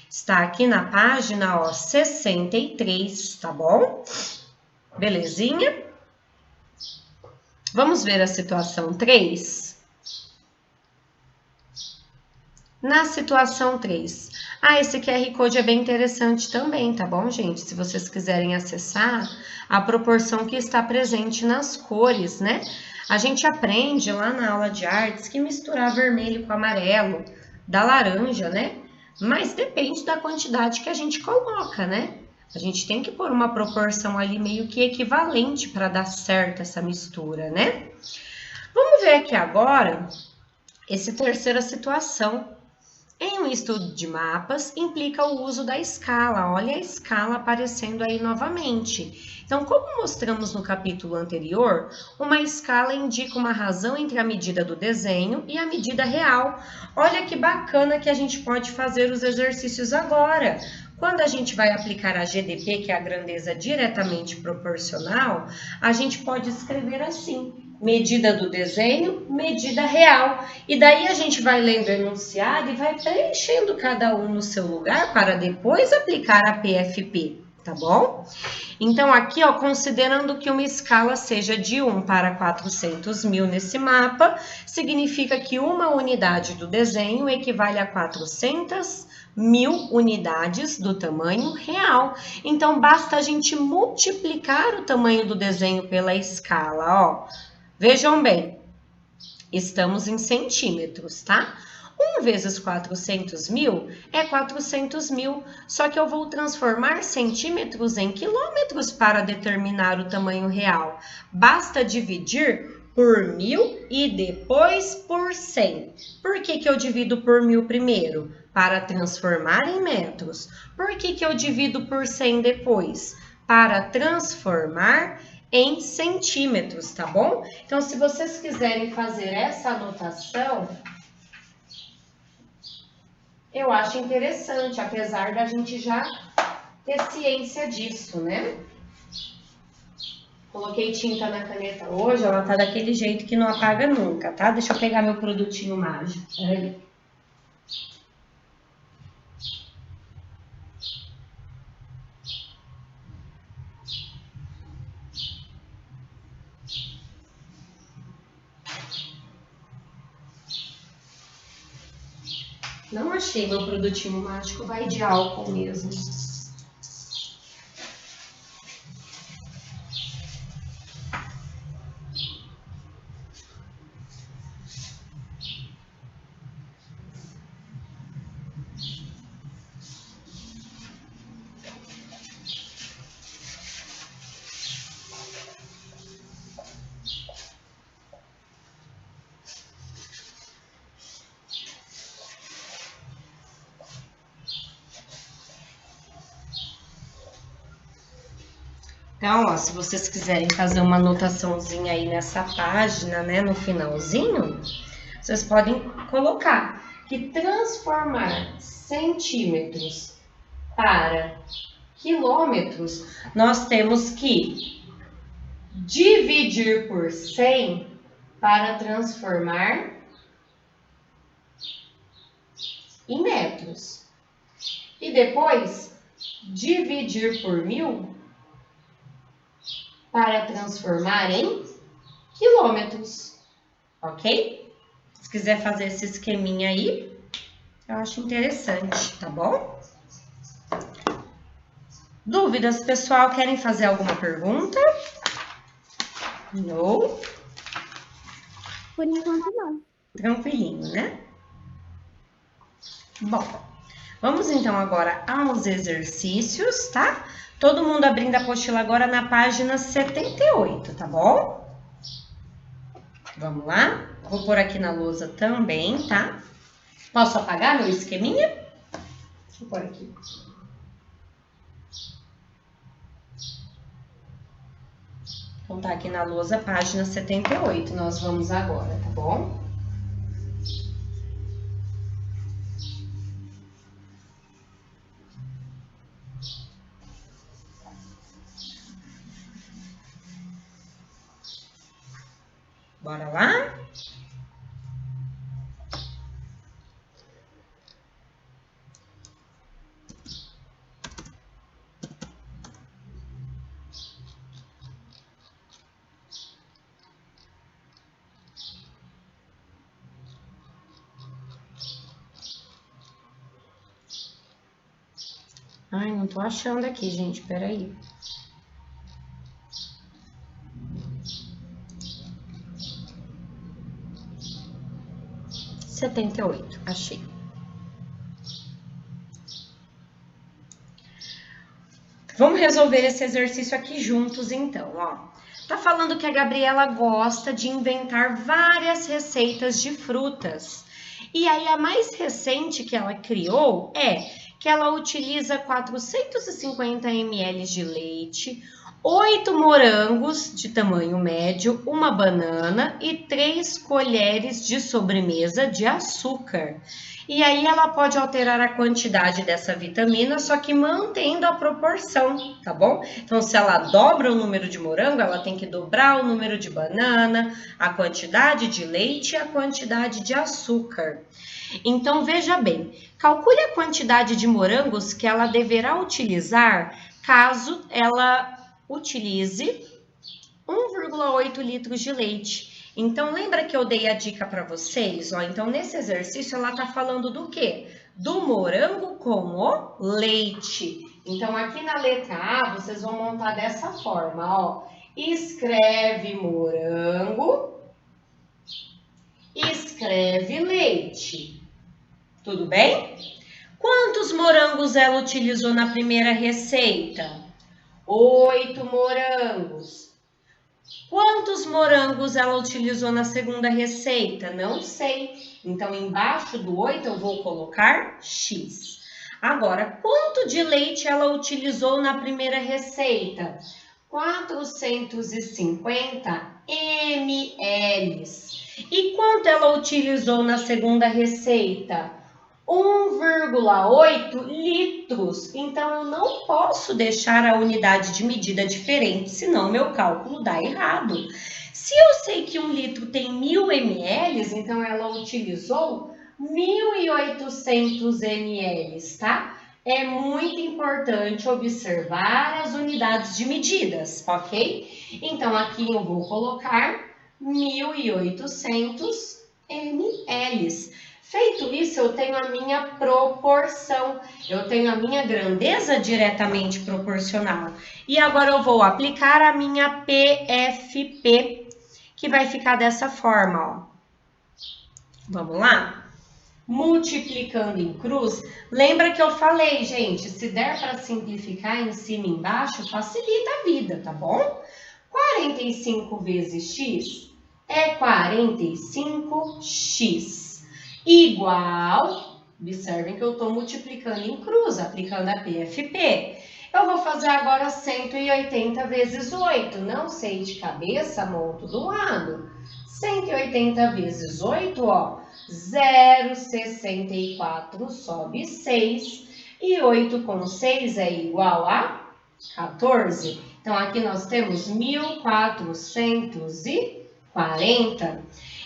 Está aqui na página, ó, 63, tá bom? Belezinha? Vamos ver a situação 3? Na situação 3. Esse QR Code é bem interessante também, tá bom, gente? Se vocês quiserem acessar a proporção que está presente nas cores, né? A gente aprende lá na aula de artes que misturar vermelho com amarelo dá laranja, né? Mas depende da quantidade que a gente coloca, né? A gente tem que pôr uma proporção ali meio que equivalente para dar certo essa mistura, né? Vamos ver aqui agora essa terceira situação. Em um estudo de mapas, implica o uso da escala. Olha a escala aparecendo aí novamente. Então, como mostramos no capítulo anterior, uma escala indica uma razão entre a medida do desenho e a medida real. Olha que bacana que a gente pode fazer os exercícios agora. Quando a gente vai aplicar a GDP, que é a grandeza diretamente proporcional, a gente pode escrever assim: medida do desenho, medida real. E daí a gente vai lendo o enunciado e vai preenchendo cada um no seu lugar para depois aplicar a PFP, tá bom? Então aqui, ó, considerando que uma escala seja de 1 para 400 mil nesse mapa, significa que uma unidade do desenho equivale a 400 mil unidades do tamanho real. Então basta a gente multiplicar o tamanho do desenho pela escala, ó. Vejam bem, estamos em centímetros, tá? 1 vezes 400 mil é 400 mil, só que eu vou transformar centímetros em quilômetros para determinar o tamanho real. Basta dividir por 1000 e depois por 100. Por que eu divido por 1000 primeiro? Para transformar em metros. Por que eu divido por 100 depois? Para transformar em centímetros, tá bom? Então, se vocês quiserem fazer essa anotação, eu acho interessante, apesar da gente já ter ciência disso, né? Coloquei tinta na caneta hoje, ela tá daquele jeito que não apaga nunca, tá? Deixa eu pegar meu produtinho mágico. Peraí. Não achei meu produtinho mágico, vai de álcool mesmo. Então, ó, se vocês quiserem fazer uma anotaçãozinha aí nessa página, né, no finalzinho, vocês podem colocar que transformar centímetros para quilômetros, nós temos que dividir por 100 para transformar em metros. E depois, dividir por 1000 para transformar em quilômetros, ok? Se quiser fazer esse esqueminha aí, eu acho interessante, tá bom? Dúvidas, pessoal? Querem fazer alguma pergunta? Não? Por enquanto, não. Tranquilinho, né? Bom, vamos então agora aos exercícios, tá? Todo mundo abrindo a apostila agora na página 78, tá bom? Vamos lá? Vou pôr aqui na lousa também, tá? Posso apagar meu esqueminha? Deixa eu pôr aqui. Então tá aqui na lousa, página 78, nós vamos agora, tá bom? Bora lá? Ai, não tô achando aqui, gente. Peraí. R$78, achei. Vamos resolver esse exercício aqui juntos, então, ó. Tá falando que a Gabriela gosta de inventar várias receitas de frutas. E aí, a mais recente que ela criou é que ela utiliza 450 ml de leite, 8 morangos de tamanho médio, uma banana e 3 colheres de sobremesa de açúcar. E aí ela pode alterar a quantidade dessa vitamina, só que mantendo a proporção, tá bom? Então, se ela dobra o número de morango, ela tem que dobrar o número de banana, a quantidade de leite e a quantidade de açúcar. Então, veja bem, calcule a quantidade de morangos que ela deverá utilizar caso ela utilize 1,8 litros de leite. Então, lembra que eu dei a dica para vocês? Ó, então, nesse exercício, ela está falando do quê? Do morango com o leite. Então, aqui na letra A, vocês vão montar dessa forma, ó. Escreve morango, escreve leite. Tudo bem? Quantos morangos ela utilizou na primeira receita? 8 morangos. Quantos morangos ela utilizou na segunda receita? Não sei. Então, embaixo do 8 eu vou colocar X. Agora, quanto de leite ela utilizou na primeira receita? 450 ml. E quanto ela utilizou na segunda receita? 1,8 litros. Então, eu não posso deixar a unidade de medida diferente, senão meu cálculo dá errado. Se eu sei que 1 litro tem 1000 ml, então ela utilizou 1.800 ml, tá? É muito importante observar as unidades de medidas, ok? Então, aqui eu vou colocar 1.800 ml. Feito isso, eu tenho a minha proporção, eu tenho a minha grandeza diretamente proporcional. E agora eu vou aplicar a minha PFP, que vai ficar dessa forma, ó. Vamos lá? Multiplicando em cruz, lembra que eu falei, gente, se der para simplificar em cima e embaixo, facilita a vida, tá bom? 45 vezes x é 45x. Igual, observem que eu estou multiplicando em cruz, aplicando a PFP. Eu vou fazer agora 180 vezes 8, não sei de cabeça, monto do lado. 180 vezes 8, ó, 0,64 sobe 6, e 8 com 6 é igual a 14. Então, aqui nós temos 1.440.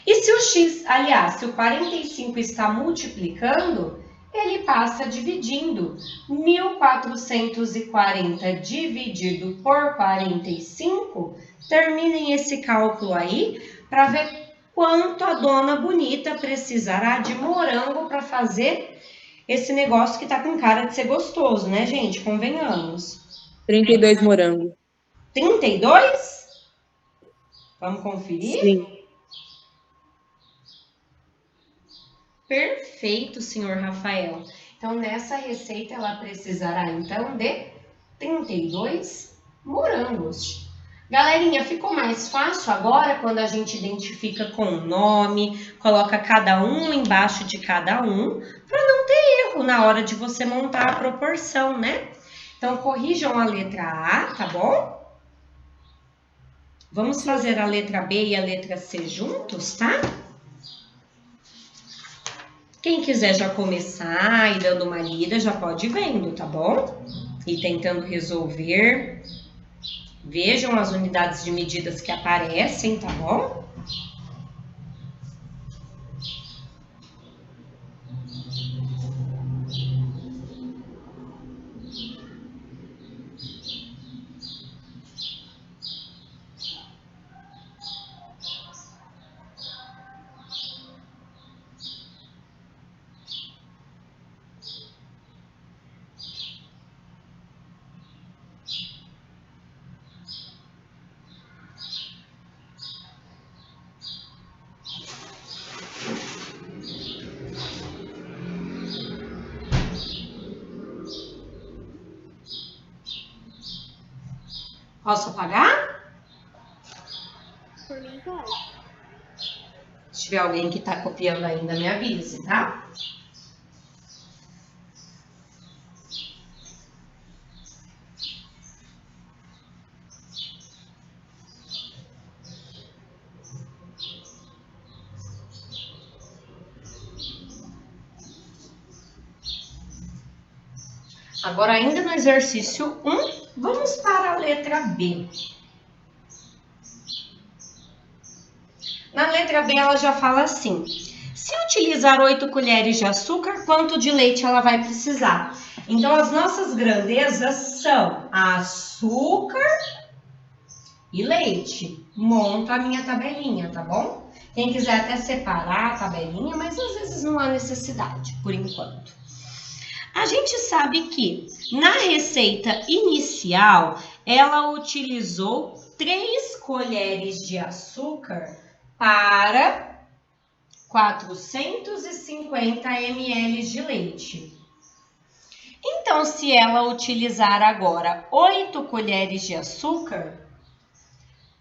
E se o x, aliás, se o 45 está multiplicando, ele passa dividindo. 1.440 dividido por 45, terminem esse cálculo aí para ver quanto a dona bonita precisará de morango para fazer esse negócio que tá com cara de ser gostoso, né, gente? Convenhamos. 32 morangos. 32? Vamos conferir? Sim. Perfeito, senhor Rafael. Então, nessa receita, ela precisará, então, de 32 morangos. Galerinha, ficou mais fácil agora quando a gente identifica com o nome, coloca cada um embaixo de cada um, para não ter erro na hora de você montar a proporção, né? Então, corrijam a letra A, tá bom? Vamos fazer a letra B e a letra C juntos, tá? Quem quiser já começar e dando uma lida, já pode ir vendo, tá bom? E tentando resolver. Vejam as unidades de medidas que aparecem, tá bom? Posso apagar? Por mim, pode. Se tiver alguém que tá copiando ainda, me avise, tá? Agora, ainda no exercício 1, vamos para a letra B. Na letra B, ela já fala assim: se utilizar 8 colheres de açúcar, quanto de leite ela vai precisar? Então, as nossas grandezas são açúcar e leite. Monto a minha tabelinha, tá bom? Quem quiser até separar a tabelinha, mas às vezes não há necessidade, por enquanto. A gente sabe que na receita inicial, ela utilizou 3 colheres de açúcar para 450 ml de leite. Então, se ela utilizar agora 8 colheres de açúcar,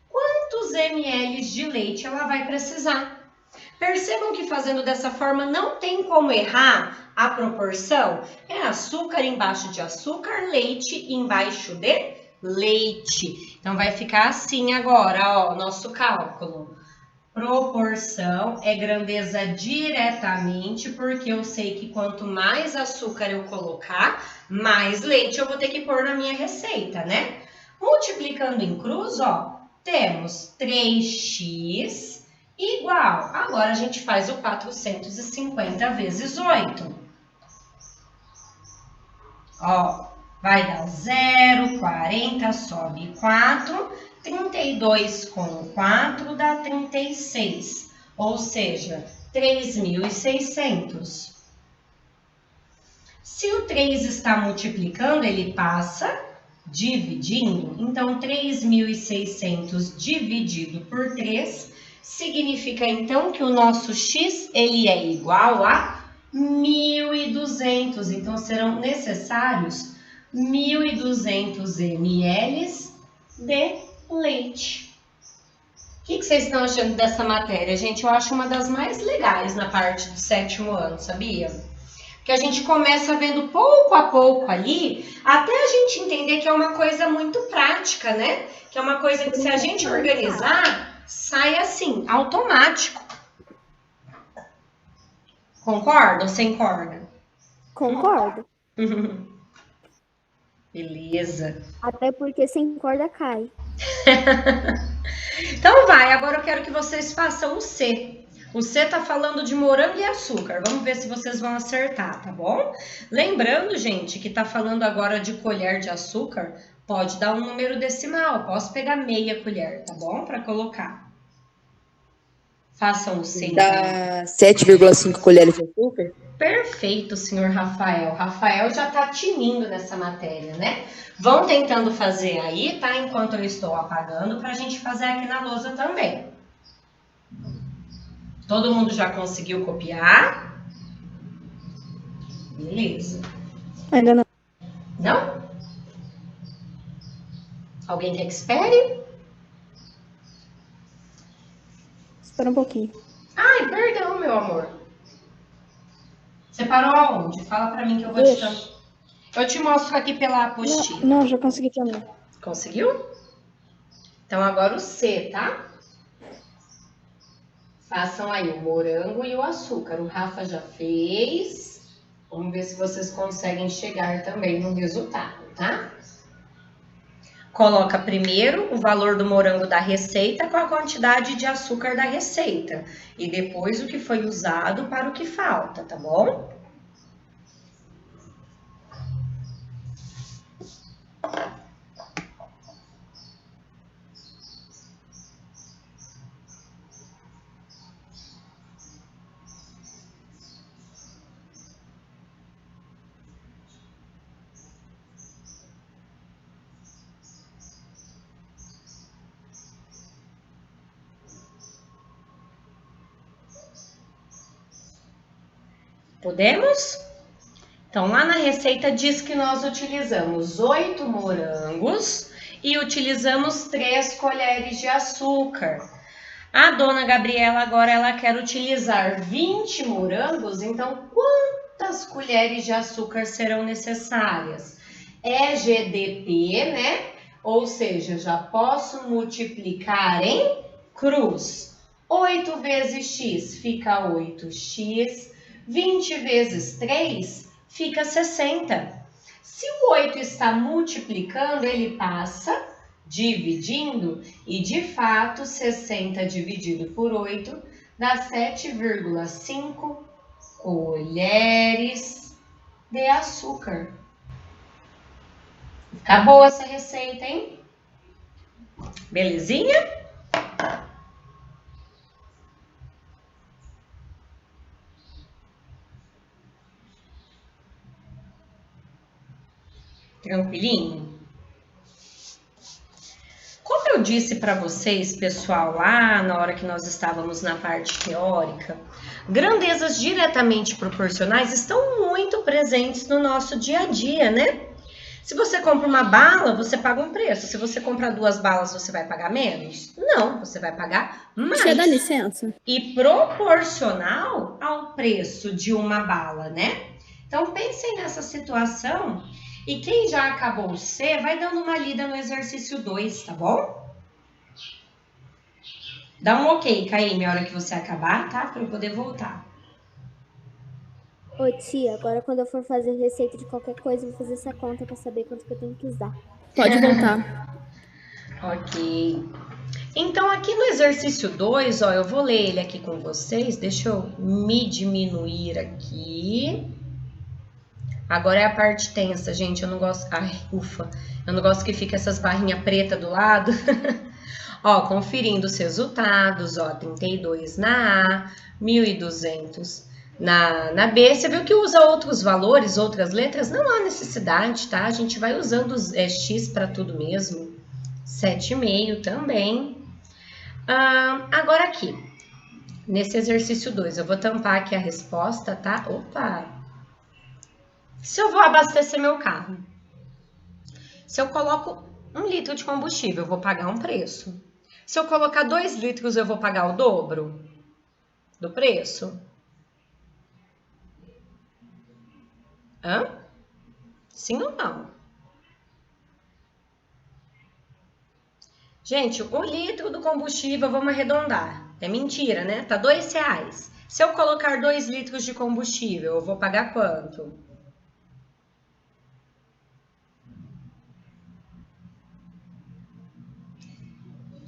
quantos ml de leite ela vai precisar? Percebam que fazendo dessa forma não tem como errar a proporção. É açúcar embaixo de açúcar, leite embaixo de leite. Então, vai ficar assim agora, ó, nosso cálculo. Proporção é grandeza diretamente, porque eu sei que quanto mais açúcar eu colocar, mais leite eu vou ter que pôr na minha receita, né? Multiplicando em cruz, ó, temos 3x igual. Agora a gente faz o 450 vezes 8. Ó, vai dar 0, 40, sobe 4... 32 com 4 dá 36, ou seja, 3.600. Se o 3 está multiplicando, ele passa dividindo. Então, 3.600 dividido por 3 significa, então, que o nosso x ele é igual a 1.200. Então, serão necessários 1.200 ml de leite. O que vocês estão achando dessa matéria, gente? Eu acho uma das mais legais na parte do 7º ano, sabia? Porque a gente começa vendo pouco a pouco ali, até a gente entender que é uma coisa muito prática, né? Que é uma coisa que se a gente organizar, sai assim, automático. Concorda ou sem corda? Concordo. Beleza. Até porque sem corda cai. Então vai, agora eu quero que vocês façam o C. O C tá falando de morango e açúcar. Vamos ver se vocês vão acertar, tá bom? Lembrando, gente, que tá falando agora de colher de açúcar, pode dar um número decimal. Posso pegar meia colher, tá bom? Para colocar. Façam o C. Dá 7,5 colheres de açúcar? Perfeito, senhor Rafael. Rafael já tá tinindo nessa matéria, né? Vão tentando fazer aí, tá? Enquanto eu estou apagando, pra gente fazer aqui na lousa também. Todo mundo já conseguiu copiar? Beleza. Ainda não. Não? Alguém quer que espere? Espera um pouquinho. Ai, perdão, meu amor. Você parou aonde? Fala pra mim que eu vou te chamar. Eu te mostro aqui pela apostila. Não, já consegui também. Conseguiu? Então, agora o C, tá? Façam aí o morango e o açúcar. O Rafa já fez. Vamos ver se vocês conseguem chegar também no resultado, tá? Coloca primeiro o valor do morango da receita com a quantidade de açúcar da receita. E depois o que foi usado para o que falta, tá bom? Podemos? Então, lá na receita diz que nós utilizamos 8 morangos e utilizamos 3 colheres de açúcar. A dona Gabriela agora ela quer utilizar 20 morangos, então quantas colheres de açúcar serão necessárias? É GDP, né? Ou seja, já posso multiplicar em cruz. 8 vezes x fica 8x, 20 vezes 3 fica 60. Se o 8 está multiplicando, ele passa dividindo e, de fato, 60 dividido por 8 dá 7,5 colheres de açúcar. Tá boa essa receita, hein? Belezinha? Tranquilinho? Como eu disse para vocês, pessoal, lá na hora que nós estávamos na parte teórica, grandezas diretamente proporcionais estão muito presentes no nosso dia a dia, né? Se você compra uma bala, você paga um preço. Se você comprar 2 balas, você vai pagar menos? Não, você vai pagar mais. Tia, dá licença. E proporcional ao preço de uma bala, né? Então, pensem nessa situação. E quem já acabou o C, vai dando uma lida no exercício 2, tá bom? Dá um ok, Caíme, na hora que você acabar, tá? Para eu poder voltar. Ô tia, agora quando eu for fazer receita de qualquer coisa, eu vou fazer essa conta pra saber quanto que eu tenho que usar. Pode voltar. Ok. Então, aqui no exercício 2, ó, eu vou ler ele aqui com vocês. Deixa eu me diminuir aqui. Agora é a parte tensa, gente. Eu não gosto... Ai, ufa. Eu não gosto que fique essas barrinhas pretas do lado. Ó, conferindo os resultados, ó. 32 na A, 1.200 na B. Você viu que usa outros valores, outras letras? Não há necessidade, tá? A gente vai usando os X para tudo mesmo. 7,5 também. Agora aqui, nesse exercício 2, eu vou tampar aqui a resposta, tá? Opa! Se eu vou abastecer meu carro, se eu coloco 1 litro de combustível, eu vou pagar um preço. Se eu colocar 2 litros, eu vou pagar o dobro do preço? Hã? Sim ou não? Gente, 1 litro do combustível, vamos arredondar. É mentira, né? Tá R$2. Se eu colocar 2 litros de combustível, eu vou pagar quanto?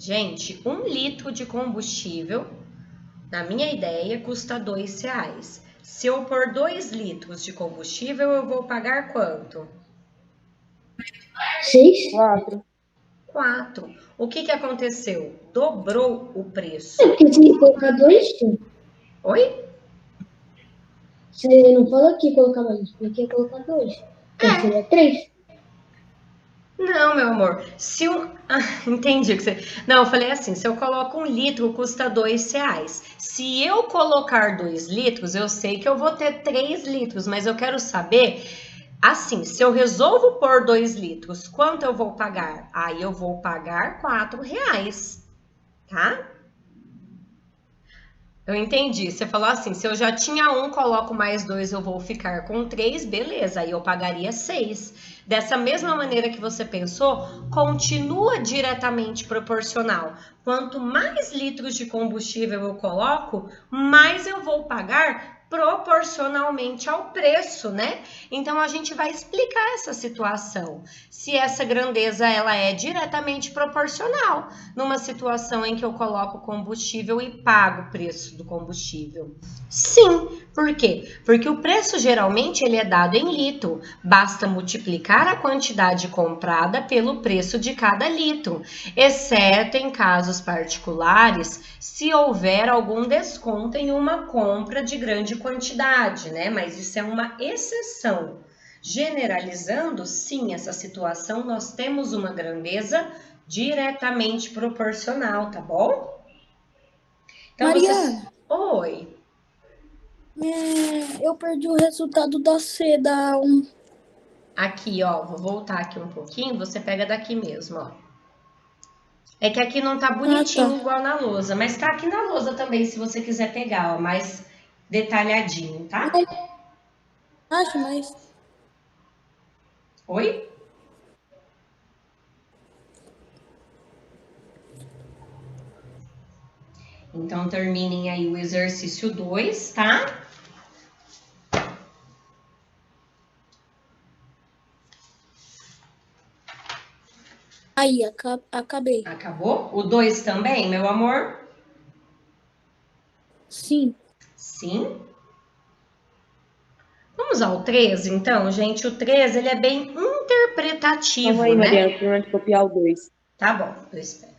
Gente, 1 litro de combustível, na minha ideia, custa R$2. Se eu pôr 2 litros de combustível, eu vou pagar quanto? 6? 4. O que aconteceu? Dobrou o preço. É porque se colocar 2, tia, Oi? você não falou que ia colocar mais, porque ia colocar 2. Então seria 3. Não, meu amor. Se entendi o que você... Não, eu falei assim, se eu coloco 1 litro, custa R$2. Se eu colocar 2 litros, eu sei que eu vou ter 3 litros, mas eu quero saber, assim, se eu resolvo pôr 2 litros, quanto eu vou pagar? Aí eu vou pagar R$4, tá? Eu entendi. Você falou assim, se eu já tinha 1, coloco mais 2, eu vou ficar com 3, beleza, aí eu pagaria 6. Dessa mesma maneira que você pensou, continua diretamente proporcional. Quanto mais litros de combustível eu coloco, mais eu vou pagar proporcionalmente ao preço, né? Então, a gente vai explicar essa situação. Se essa grandeza, ela é diretamente proporcional, numa situação em que eu coloco combustível e pago o preço do combustível. Sim, por quê? Porque o preço, geralmente, ele é dado em litro. Basta multiplicar a quantidade comprada pelo preço de cada litro, exceto em casos particulares, se houver algum desconto em uma compra de grande quantidade, né? Mas isso é uma exceção. Generalizando, sim, essa situação, nós temos uma grandeza diretamente proporcional, tá bom? Então, Maria, Oi. eu perdi o resultado da C, da 1. Aqui, ó, vou voltar aqui um pouquinho, você pega daqui mesmo, ó. É que aqui não tá bonitinho igual na lousa, mas tá aqui na lousa também, se você quiser pegar, ó, mais detalhadinho, tá? Acho, mas. Oi? Então, terminem aí o exercício 2, tá? Aí, acabei. Acabou? O 2 também, meu amor? Sim. Sim. Vamos ao 3, então, gente. O 3, ele é bem interpretativo, Calma aí, né? Mariana, terminando de copiar o 2. Tá bom, eu espero.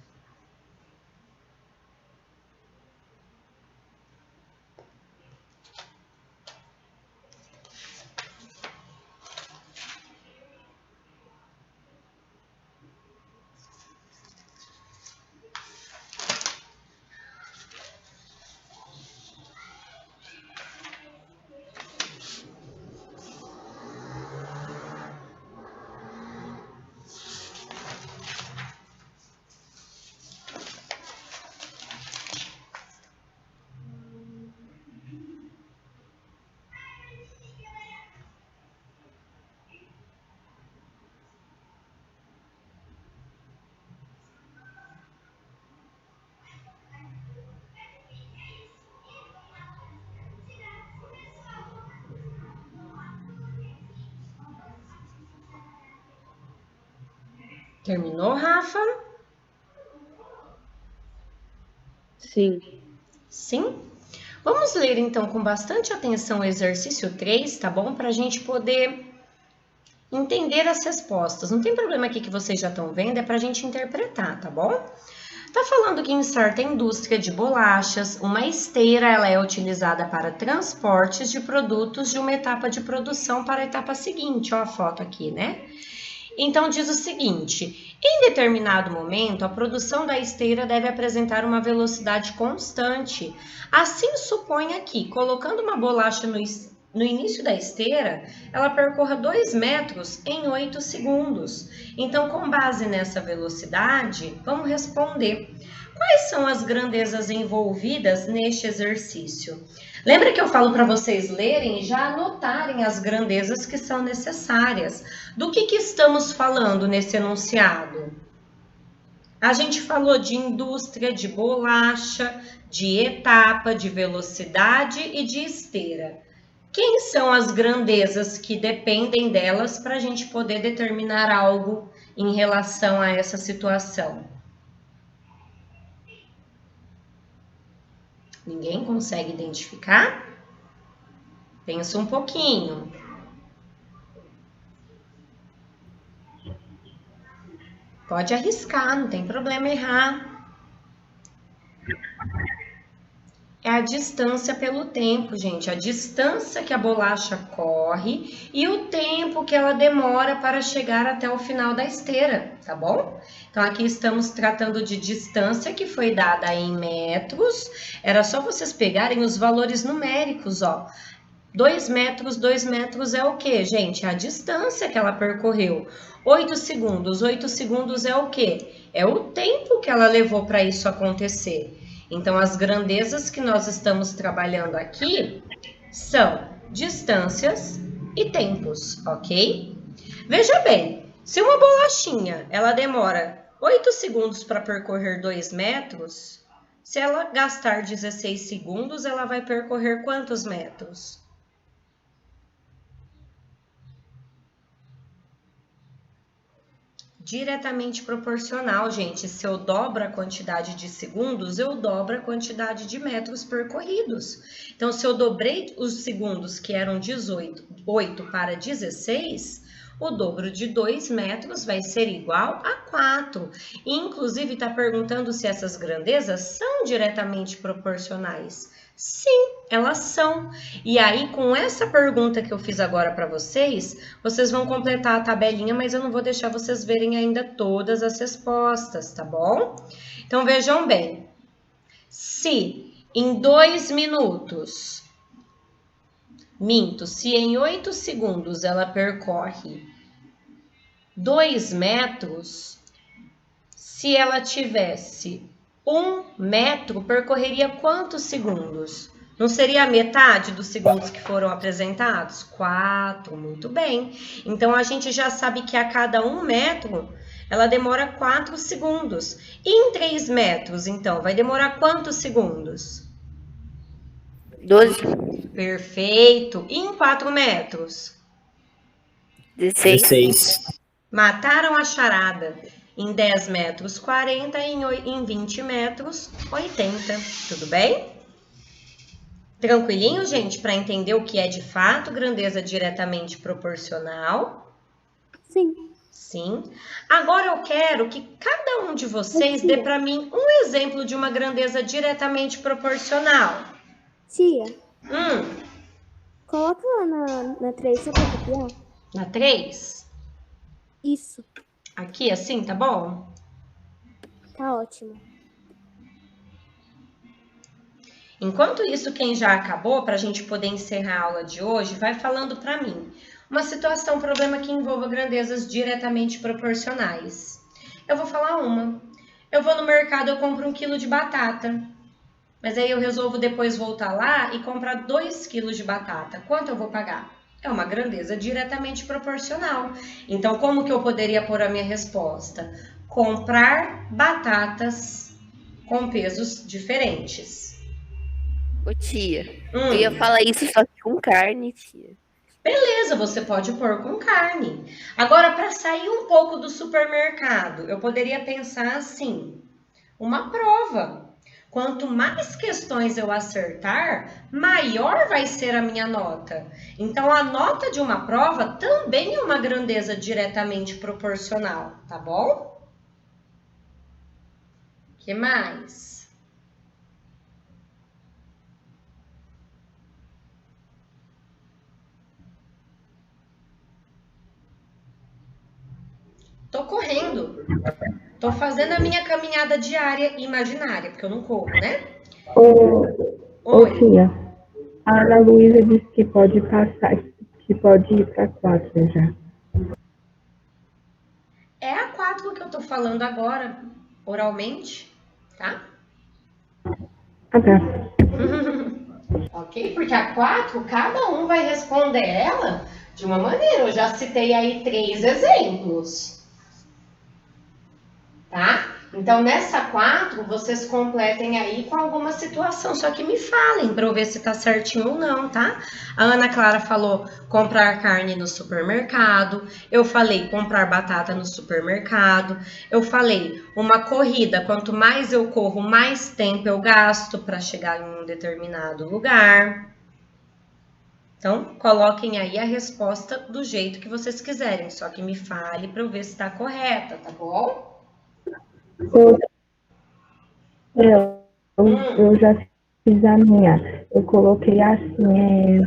Terminou, Rafa? Sim. Sim? Vamos ler, então, com bastante atenção o exercício 3, tá bom? Para a gente poder entender as respostas. Não tem problema aqui que vocês já estão vendo, é para a gente interpretar, tá bom? Tá falando que em certa indústria de bolachas, uma esteira ela é utilizada para transportes de produtos de uma etapa de produção para a etapa seguinte. Ó a foto aqui, né? Então diz o seguinte: em determinado momento, a produção da esteira deve apresentar uma velocidade constante. Assim supõe aqui, colocando uma bolacha no início da esteira, ela percorra 2 metros em 8 segundos. Então, com base nessa velocidade, vamos responder. Quais são as grandezas envolvidas neste exercício? Lembra que eu falo para vocês lerem e já anotarem as grandezas que são necessárias. Do que estamos falando nesse enunciado? A gente falou de indústria, de bolacha, de etapa, de velocidade e de esteira. Quem são as grandezas que dependem delas para a gente poder determinar algo em relação a essa situação? Ninguém consegue identificar? Pensa um pouquinho. Pode arriscar, não tem problema errar. É a distância pelo tempo, gente. A distância que a bolacha corre e o tempo que ela demora para chegar até o final da esteira, tá bom? Então, aqui estamos tratando de distância que foi dada em metros. Era só vocês pegarem os valores numéricos, ó. 2 metros é o quê, gente? É a distância que ela percorreu. 8 segundos é o quê? É o tempo que ela levou para isso acontecer. Então, as grandezas que nós estamos trabalhando aqui são distâncias e tempos, ok? Veja bem, se uma bolachinha, ela demora 8 segundos para percorrer 2 metros, se ela gastar 16 segundos, ela vai percorrer quantos metros? Diretamente proporcional, gente. Se eu dobro a quantidade de segundos, eu dobro a quantidade de metros percorridos. Então, se eu dobrei os segundos, que eram 8 para 16, o dobro de 2 metros vai ser igual a 4. E, inclusive, está perguntando se essas grandezas são diretamente proporcionais. Sim, elas são. E aí, com essa pergunta que eu fiz agora para vocês, vocês vão completar a tabelinha, mas eu não vou deixar vocês verem ainda todas as respostas, tá bom? Então, vejam bem. Se em 2 minutos, se em 8 segundos ela percorre 2 metros, se ela tivesse 1 metro, percorreria quantos segundos? Não seria a metade dos segundos que foram apresentados? 4, muito bem. Então, a gente já sabe que a cada 1 metro, ela demora 4 segundos. E em 3 metros, então, vai demorar quantos segundos? 12, Perfeito. E em 4 metros? 16, 16. Mataram a charada. Em 10 metros, 40. Em 20 metros, 80. Tudo bem? Tranquilinho, gente, para entender o que é de fato grandeza diretamente proporcional? Sim. Sim. Agora eu quero que cada um de vocês dê para mim um exemplo de uma grandeza diretamente proporcional. Tia, Hum, coloca lá na 3 só pra copiar. na 3? Isso, Aqui assim, tá bom? tá ótimo. Enquanto isso, quem já acabou, para a gente poder encerrar a aula de hoje, vai falando para mim uma situação, problema que envolva grandezas diretamente proporcionais. Eu vou falar uma. Eu vou no mercado, eu compro 1 quilo de batata. Mas aí eu resolvo depois voltar lá e comprar 2 quilos de batata. Quanto eu vou pagar? É uma grandeza diretamente proporcional. Então, como que eu poderia pôr a minha resposta? Comprar batatas com pesos diferentes. Ô, tia, eu ia falar isso só que com carne, tia. Beleza, você pode pôr com carne. Agora, para sair um pouco do supermercado, eu poderia pensar assim, uma prova. Quanto mais questões eu acertar, maior vai ser a minha nota. Então, a nota de uma prova também é uma grandeza diretamente proporcional, tá bom? O que mais? Tô correndo. Tô fazendo a minha caminhada diária imaginária, porque eu não corro, né? Ô tia, a Ana Luísa disse que pode passar, que pode ir para 4 já. É a 4 que eu tô falando agora, oralmente, tá? Ah, tá. Ok? Porque a 4, cada um vai responder ela de uma maneira. Eu já citei aí 3 exemplos. Tá? Então, nessa 4, vocês completem aí com alguma situação, só que me falem para eu ver se tá certinho ou não, tá? A Ana Clara falou comprar carne no supermercado, eu falei comprar batata no supermercado, eu falei uma corrida, quanto mais eu corro, mais tempo eu gasto para chegar em um determinado lugar. Então, coloquem aí a resposta do jeito que vocês quiserem, só que me fale para eu ver se tá correta, tá bom? Eu já fiz a minha. Eu coloquei assim,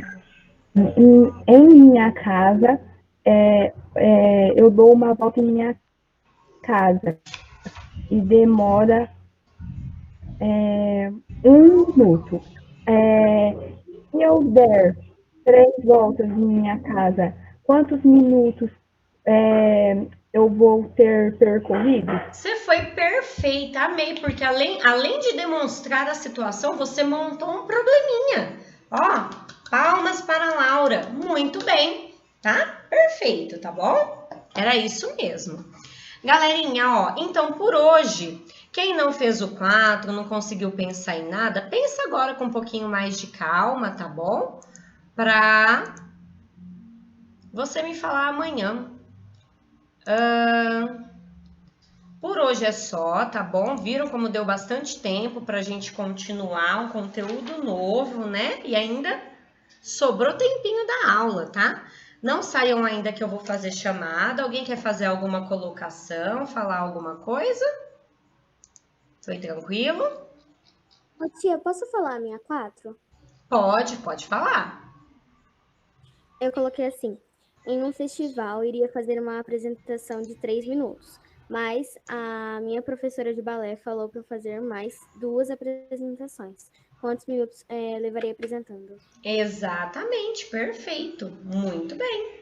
em minha casa, eu dou uma volta em minha casa e demora 1 minuto. Se eu der 3 voltas em minha casa, quantos minutos eu vou ter percorrido? Você foi perfeita, amei, porque além de demonstrar a situação, você montou um probleminha. Ó, palmas para a Laura. Muito bem, tá? Perfeito, tá bom? Era isso mesmo. Galerinha, ó, então por hoje, quem não fez o 4, não conseguiu pensar em nada, pensa agora com um pouquinho mais de calma, tá bom? Pra você me falar amanhã. Por hoje é só, tá bom? Viram como deu bastante tempo pra gente continuar um conteúdo novo, né? E ainda sobrou tempinho da aula, tá? Não saiam ainda que eu vou fazer chamada. Alguém quer fazer alguma colocação, falar alguma coisa? Foi tranquilo? Ô, tia, posso falar a minha 4? Pode falar. Eu coloquei assim, em um festival iria fazer uma apresentação de 3 minutos, mas a minha professora de balé falou para eu fazer mais 2 apresentações. Quantos minutos levaria apresentando? Exatamente, perfeito. Muito bem.